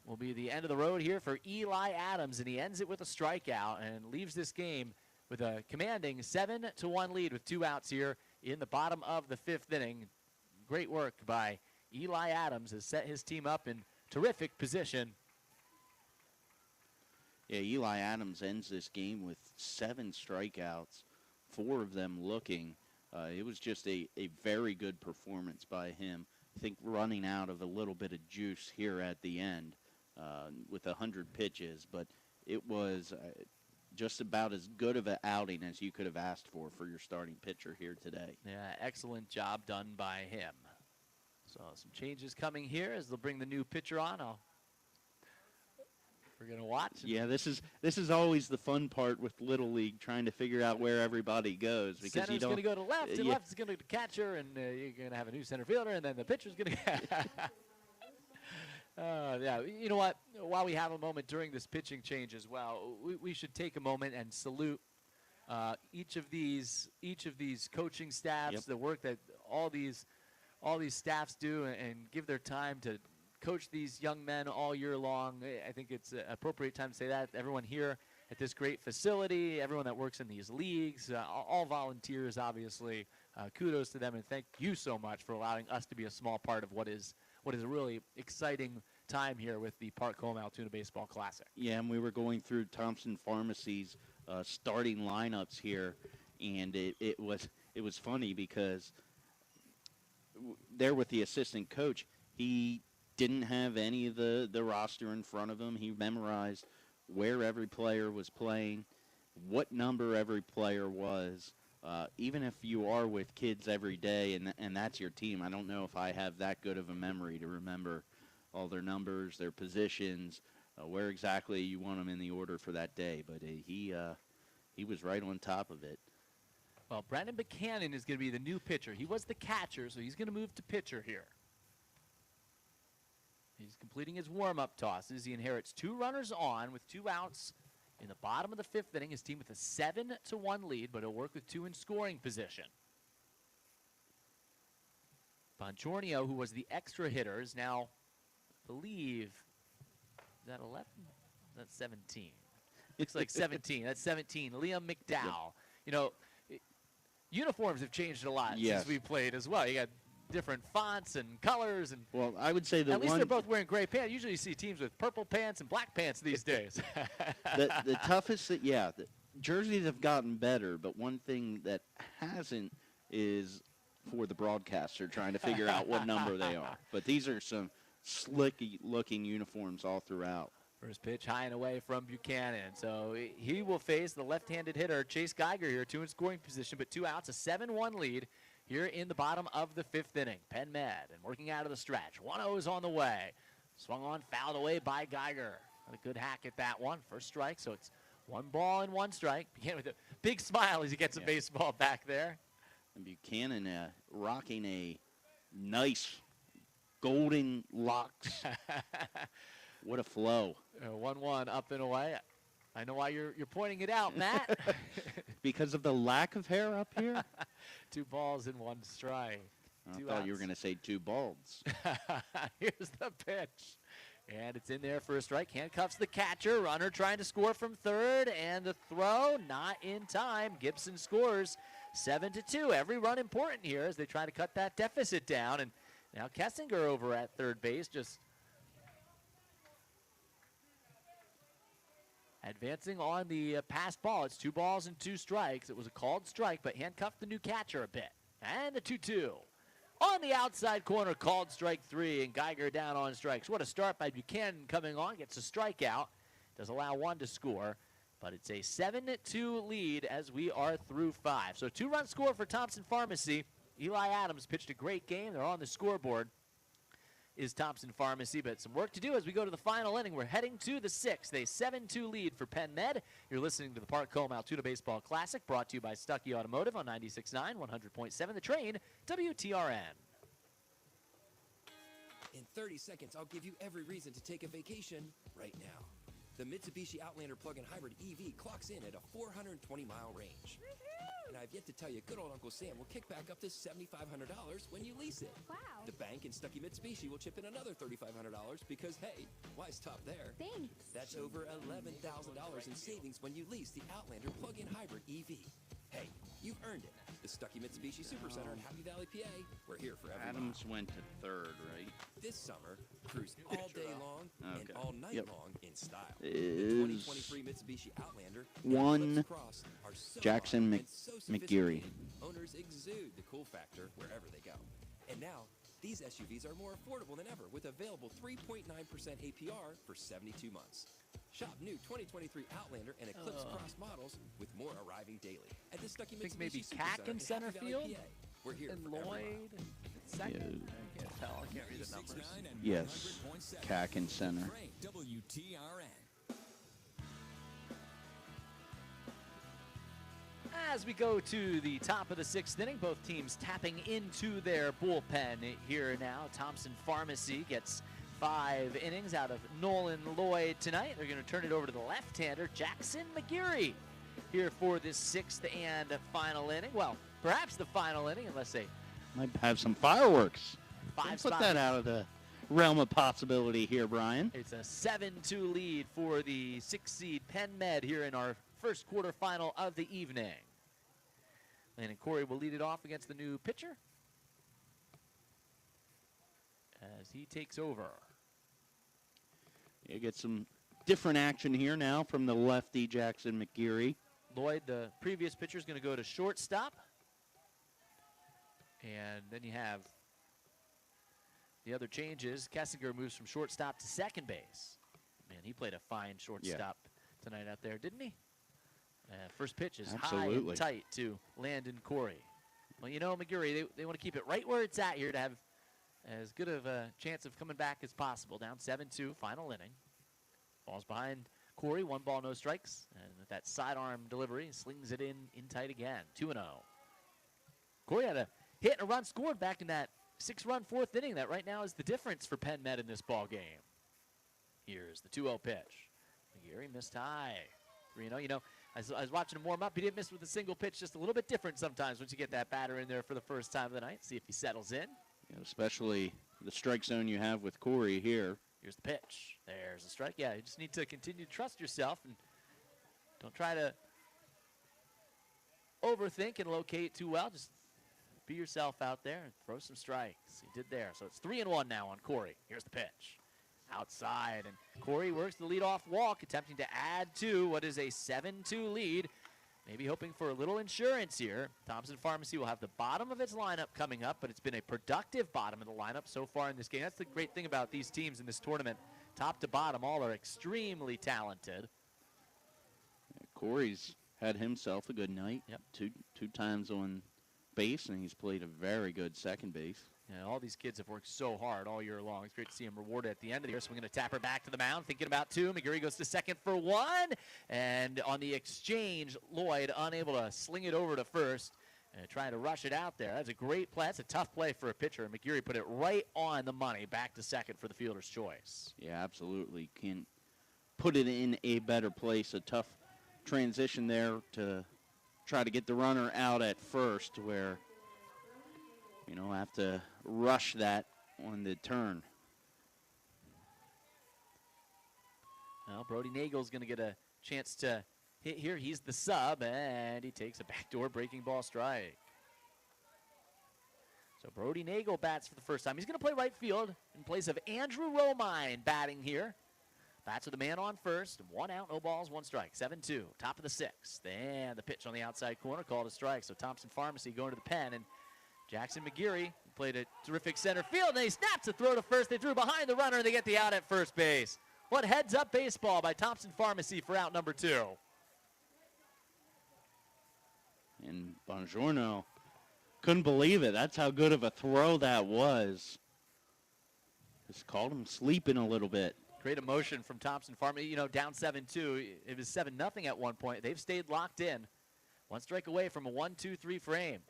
will be the end of the road here for Eli Adams. And he ends it with a strikeout and leaves this game with a commanding 7-1 lead with 2 outs here in the bottom of the 5th inning. Great work by Eli Adams has set his team up in terrific position. Yeah, Eli Adams ends this game with 7 strikeouts, 4 of them looking. It was just a very good performance by him. I think running out of a little bit of juice here at the end with 100 pitches, but it was just about as good of an outing as you could have asked for your starting pitcher here today. Yeah, excellent job done by him. So some changes coming here as they'll bring the new pitcher on. We're going to watch. Yeah, this is always the fun part with Little League, trying to figure out where everybody goes. Because Center's going to go to left, and left is going to catcher, and you're going to have a new center fielder, and then the pitcher's going to yeah, you know what? While we have a moment during this pitching change as well, we should take a moment and salute each of these coaching staffs, the work that all these staffs do, and give their time to coach these young men all year long. I think it's an appropriate time to say that. Everyone here at this great facility, everyone that works in these leagues, all volunteers, obviously. Kudos to them, and thank you so much for allowing us to be a small part of what is what is a really exciting time here with the Park Home Altoona Baseball Classic. Yeah, and we were going through Thompson Pharmacy's starting lineups here, and it was funny because there with the assistant coach, he didn't have any of the roster in front of him. He memorized where every player was playing, what number every player was. Even if you are with kids every day and that's your team, I don't know if I have that good of a memory to remember all their numbers, their positions, where exactly you want them in the order for that day. But he was right on top of it. Well, Brandon Buchanan is going to be the new pitcher. He was the catcher, so he's going to move to pitcher here. He's completing his warm-up tosses. He inherits 2 runners on with 2 outs in the bottom of the 5th inning. His team with a 7-1 lead, but he'll work with 2 in scoring position. Bonchornio, who was the extra hitter, is now, I believe, is that 11? That's 17. Looks like 17. That's 17. Liam McDowell. Yep. You know, uniforms have changed a lot since we played as well. You got different fonts and colors, and well, I would say at least they're both wearing gray pants. Usually you see teams with purple pants and black pants these days. the toughest, the jerseys have gotten better, but one thing that hasn't is for the broadcaster trying to figure out what number they are. But these are some slicky-looking uniforms all throughout. First pitch high and away from Buchanan. So he will face the left-handed hitter, Chase Geiger here, 2 in scoring position, but 2 outs, a 7-1 lead here in the bottom of the 5th inning. Penn Med and working out of the stretch. 1-0 is on the way. Swung on, fouled away by Geiger. A good hack at that one. First strike, so it's 1 ball and 1 strike. Buchanan with a big smile as he gets a baseball back there. And Buchanan rocking a nice golden locks. What a flow. 1-1 up and away. I know why you're pointing it out, Matt. Because of the lack of hair up here? 2 balls and 1 strike. I thought you were going to say 2 balls. Here's the pitch. And it's in there for a strike. Handcuffs the catcher. Runner trying to score from third. And the throw not in time. Gibson scores 7-2. Every run important here as they try to cut that deficit down. And now Kessinger over at third base just advancing on the pass ball. It's 2 balls and 2 strikes. It was a called strike, but handcuffed the new catcher a bit. And the 2-2. On the outside corner, called strike 3, and Geiger down on strikes. What a start by Buchanan coming on. Gets a strikeout. Does allow 1 to score, but it's a 7-2 lead as we are through 5. So 2-run score for Thompson Pharmacy. Eli Adams pitched a great game. They're on the scoreboard. Is Thompson Pharmacy, but some work to do as we go to the final inning. We're heading to the 6th, a 7-2 lead for Penn Med. You're listening to the Park Home Altoona Baseball Classic, brought to you by Stuckey Automotive on 96.9, 100.7 The Train, WTRN. In 30 seconds, I'll give you every reason to take a vacation right now. The Mitsubishi Outlander plug-in hybrid EV clocks in at a 420-mile range. And I've yet to tell you, good old Uncle Sam will kick back up to $7,500 when you lease it. Wow. The bank and Stuckey Mitsubishi will chip in another $3,500 because, hey, why stop there? Thanks. That's over $11,000 in savings when you lease the Outlander plug-in hybrid EV. Hey, you've earned it. The Stuckey Mitsubishi Supercenter in Happy Valley, PA. We're here for every Adams went to third, right? This summer, cruise all day long and all night long in style. The Is 2023 Mitsubishi Outlander one and Eclipse Cross are so Jackson modern and so McGeary. sophisticated, owners exude the cool factor wherever they go. And now, these SUVs are more affordable than ever with available 3.9% APR for 72 months. Shop new 2023 Outlander and Eclipse Cross models with more arriving daily at the Stuckey I think Mitsubishi maybe Supercenter Cack in center Happy Valley, field, PA. We're here and for every Lloyd mile. second. I can't tell. I can't read the numbers. 96.9 and Yes. 100.7. Cack in center. Train, WTRN. As we go to the top of the 6th inning, both teams tapping into their bullpen here now. Thompson Pharmacy gets 5 innings out of Nolan Lloyd tonight. They're going to turn it over to the left-hander, Jackson McGeary, here for this 6th and final inning. Well, perhaps the final inning, unless they Might have some fireworks. Don't put spot. that out of the realm of possibility here, Brian. It's a 7-2 lead for the 6th seed Penn Med here in our first quarterfinal of the evening. Landon Corey will lead it off against the new pitcher. as he takes over. You get some different action here now from the lefty Jackson McGeary. Lloyd, the previous pitcher, is going to go to shortstop. And then you have the other changes. Kessinger moves from shortstop to second base. Man, he played a fine shortstop tonight out there, didn't he? First pitch is high and tight to Landon Corey. Well, you know, McGeary, they want to keep it right where it's at here to have as good of a chance of coming back as possible. Down 7-2, final inning. Falls behind Corey, 1 ball, no strikes. And with that sidearm delivery, slings it in tight again, 2-0. Corey had a hit and a run scored back in that 6-run 4th inning. That right now is the difference for Penn Med in this ball game. Here's the 2-0 pitch. McGeary missed high. 3-0. You know, I was watching him warm up. He didn't miss with a single pitch. Just a little bit different sometimes once you get that batter in there for the first time of the night. See if he settles in. You know, especially the strike zone you have with Corey here. Here's the pitch. There's the strike. Yeah, you just need to continue to trust yourself and don't try to overthink and locate too well. Just be yourself out there and throw some strikes. He did there. So it's 3-1 now on Corey. Here's the pitch. Outside, and Corey works the leadoff walk, attempting to add to what is a 7-2 lead. Maybe hoping for a little insurance here. Thompson Pharmacy will have the bottom of its lineup coming up, but it's been a productive bottom of the lineup so far in this game. That's the great thing about these teams in this tournament. Top to bottom, all are extremely talented. Corey's had himself a good night. Yep. Two times on base, and he's played a very good second base. Yeah, all these kids have worked so hard all year long. It's great to see him rewarded at the end of the year. So we're going to tap her back to the mound, thinking about 2. McGeary goes to second for 1. And on the exchange, Lloyd unable to sling it over to first and trying to rush it out there. That's a great play. That's a tough play for a pitcher. McGeary put it right on the money, back to second for the fielder's choice. Yeah, absolutely. Can't put it in a better place. A tough transition there to try to get the runner out at first where, you know, have to rush that on the turn. Well, Brody Nagel's going to get a chance to hit here. He's the sub, and he takes a backdoor breaking ball strike. So Brody Nagel bats for the first time. He's going to play right field in place of Andrew Romine batting here. Bats with a man on first. 1 out, no balls, 1 strike. 7-2, top of the 6th. And the pitch on the outside corner called a strike. So Thompson Pharmacy going to the pen, and Jackson McGeary played a terrific center field, and he snaps a throw to first. They threw behind the runner, and they get the out at first base. What heads-up baseball by Thompson Pharmacy for out number 2. And Bongiorno couldn't believe it. That's how good of a throw that was. Just called him sleeping a little bit. Great emotion from Thompson Pharmacy. You know, down 7-2. It was 7-0 at one point. They've stayed locked in. 1 strike away from a 1-2-3 frame.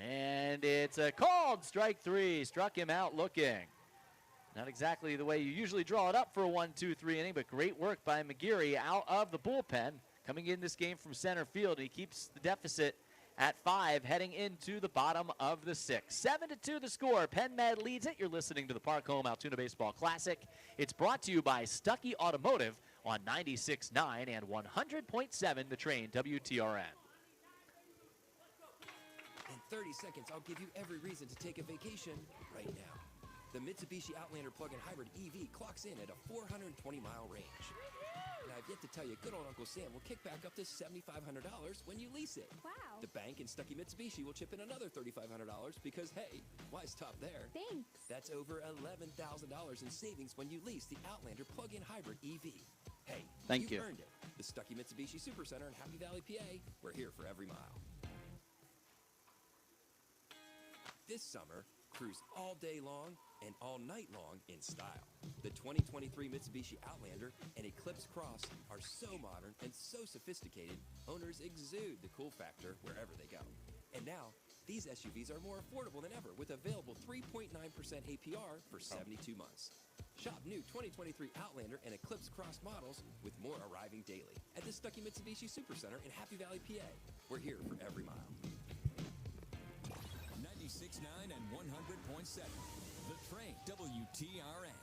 And it's a called strike 3. Struck him out looking. Not exactly the way you usually draw it up for a 1-2-3 inning, but great work by McGeary out of the bullpen. Coming in this game from center field, he keeps the deficit at 5 heading into the bottom of the 6th. 7-2 the score. Penn Med leads it. You're listening to the Park Home Altoona Baseball Classic. It's brought to you by Stuckey Automotive on 96.9 and 100.7 The Train WTRN. In 30 seconds, I'll give you every reason to take a vacation right now. The Mitsubishi Outlander plug-in hybrid EV clocks in at a 420-mile range. And I've yet to tell you, good old Uncle Sam will kick back up to $7,500 when you lease it. Wow. The bank and Stuckey Mitsubishi will chip in another $3,500 because, hey, why stop there? Thanks. That's over $11,000 in savings when you lease the Outlander plug-in hybrid EV. Hey, Thank you. earned it. The Stuckey Mitsubishi Supercenter in Happy Valley, PA. We're here for every mile. This summer, cruise all day long and all night long in style. The 2023 Mitsubishi Outlander and Eclipse Cross are so modern and so sophisticated, owners exude the cool factor wherever they go. And now, these SUVs are more affordable than ever with available 3.9% APR for 72 months. Shop new 2023 Outlander and Eclipse Cross models with more arriving daily at the Stuckey Mitsubishi Supercenter in Happy Valley, PA. We're here for every mile. 96.9 and 100.7. The Train, WTRN.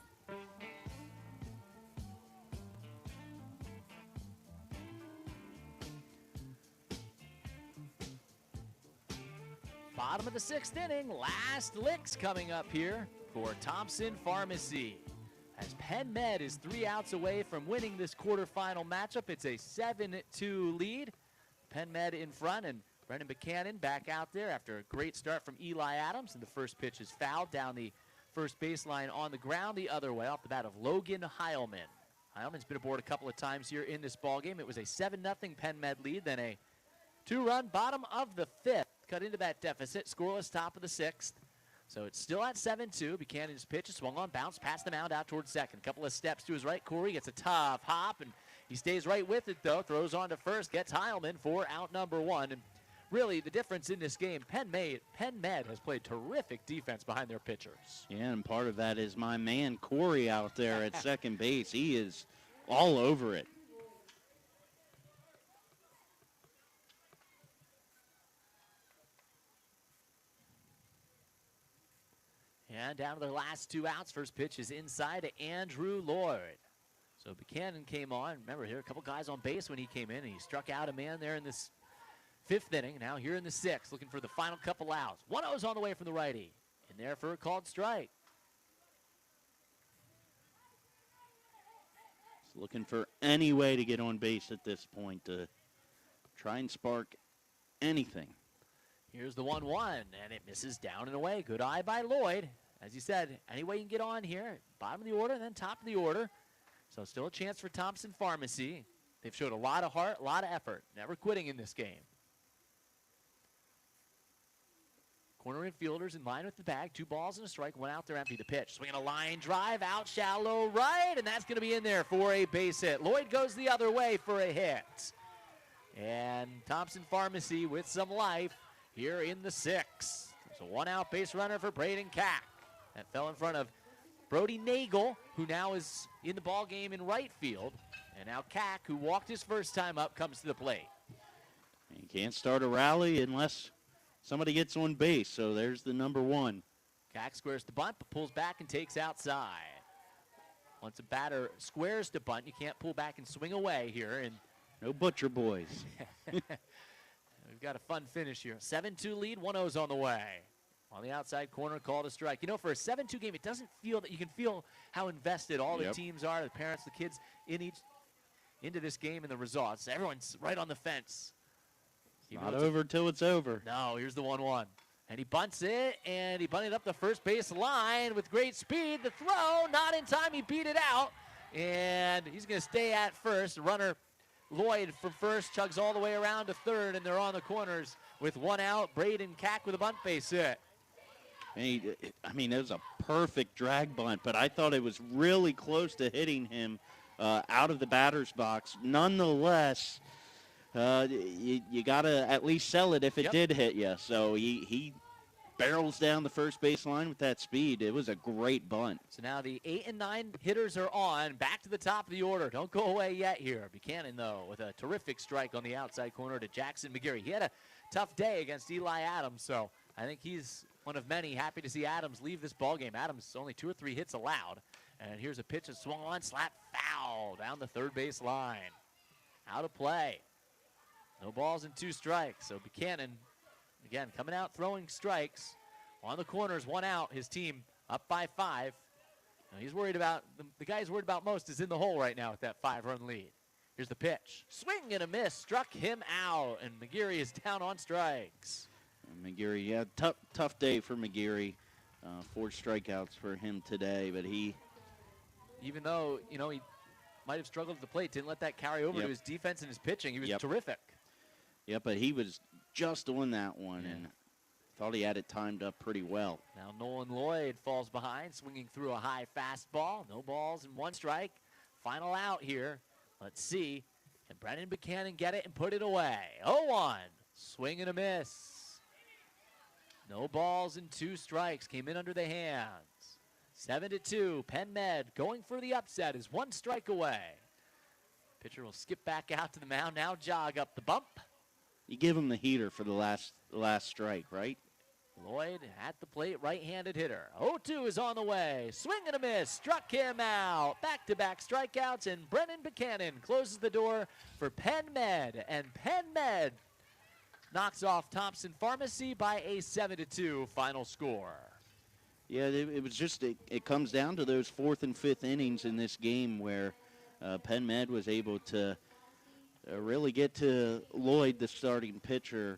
Bottom of the 6th inning, last licks coming up here for Thompson Pharmacy. As Penn Med is 3 outs away from winning this quarterfinal matchup. It's a 7-2 lead. Penn Med in front, and Brendan Buchanan back out there after a great start from Eli Adams, and the first pitch is fouled down the first baseline on the ground the other way off the bat of Logan Heilman. Heilman's been aboard a couple of times here in this ballgame. It was a 7-0 Penn Med lead, then a 2-run bottom of the 5th. Cut into that deficit, scoreless top of the 6th. So it's still at 7-2. Buchanan's pitch is swung on, bounce past the mound out towards second. Couple of steps to his right. Corey gets a tough hop, and he stays right with it, though. Throws on to first, gets Heilman for out number 1. And really, the difference in this game, Penn Med has played terrific defense behind their pitchers. Yeah, and part of that is my man Corey out there at second base. He is all over it. And down to their last 2 outs. First pitch is inside to Andrew Lloyd. So Buchanan came on. Remember, here a couple guys on base when he came in, and he struck out a man there in this 5th inning. Now here in the 6th, looking for the final couple outs. 1-0's on the way from the righty. In there for a called strike. He's looking for any way to get on base at this point to try and spark anything. Here's the 1-1, and it misses down and away. Good eye by Lloyd. As you said, any way you can get on here, bottom of the order and then top of the order. So still a chance for Thompson Pharmacy. They've showed a lot of heart, a lot of effort, never quitting in this game. Corner infielders in line with the bag. 2 balls and a strike. 1 out there, empty. The pitch. Swinging a line drive out shallow right, and that's going to be in there for a base hit. Lloyd goes the other way for a hit. And Thompson Pharmacy with some life here in the 6th. There's a 1-out base runner for Braden Cack. That fell in front of Brody Nagel, who now is in the ball game in right field. And now Cack, who walked his first time up, comes to the plate. You can't start a rally unless somebody gets on base, so there's the number 1. Cack squares the bunt, but pulls back and takes outside. Once a batter squares the bunt, you can't pull back and swing away here. And no butcher boys. We've got a fun finish here. 7-2 lead, 1-0's on the way. On the outside corner, called a strike. You know, for a 7-2 game, it doesn't feel that you can feel how invested all the teams are, the parents, the kids into this game and the results. Everyone's right on the fence. Not over till it's over. No, here's the 1-1. And he bunts it, and he bunted up the first base line with great speed. The throw, not in time. He beat it out, and he's going to stay at first. Runner Lloyd from first chugs all the way around to third, and they're on the corners with 1 out. Braden Cack with a bunt base hit. I mean, it was a perfect drag bunt, but I thought it was really close to hitting him out of the batter's box. Nonetheless, you got to at least sell it if it did hit you. So he barrels down the first base line with that speed. It was a great bunt. So now the 8 and 9 hitters are on. Back to the top of the order. Don't go away yet here. Buchanan, though, with a terrific strike on the outside corner to Jackson McGarry. He had a tough day against Eli Adams, so I think he's one of many happy to see Adams leave this ballgame. Adams only 2 or 3 hits allowed. And here's a pitch that swung on, slap foul down the third base line. Out of play. No balls and 2 strikes. So Buchanan, again, coming out throwing strikes. On the corners, 1 out. His team up by 5. Now he's worried about, the guy he's worried about most is in the hole right now with that 5-run lead. Here's the pitch. Swing and a miss. Struck him out. And McGarry is down on strikes. And McGarry, yeah, tough day for McGarry. 4 strikeouts for him today, but he, even though, you know, he might have struggled at the plate, didn't let that carry over to his defense and his pitching. He was terrific. Yeah, but he was just on that one, and thought he had it timed up pretty well. Now Nolan Lloyd falls behind, swinging through a high fastball. No balls and 1 strike. Final out here. Let's see. Can Brendan Buchanan get it and put it away? 0-1. Swing and a miss. No balls and 2 strikes. Came in under the hands. 7-2. Penn Med going for the upset is 1 strike away. Pitcher will skip back out to the mound. Now jog up the bump. You give him the heater for the last strike, right? Lloyd at the plate, right-handed hitter. 0-2 is on the way. Swing and a miss. Struck him out. Back-to-back strikeouts, and Brendan Buchanan closes the door for Penn Med. And Penn Med knocks off Thompson Pharmacy by a 7-2 final score. Yeah, it was just, it comes down to those 4th and 5th innings in this game where Penn Med was able to really get to Lloyd, the starting pitcher.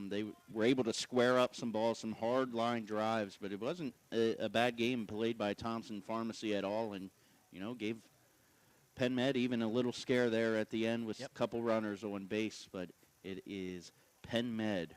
They were able to square up some balls, some hard line drives, but it wasn't a bad game played by Thompson Pharmacy at all, and, you know, gave Penn Med even a little scare there at the end with a couple runners on base, but it is Penn Med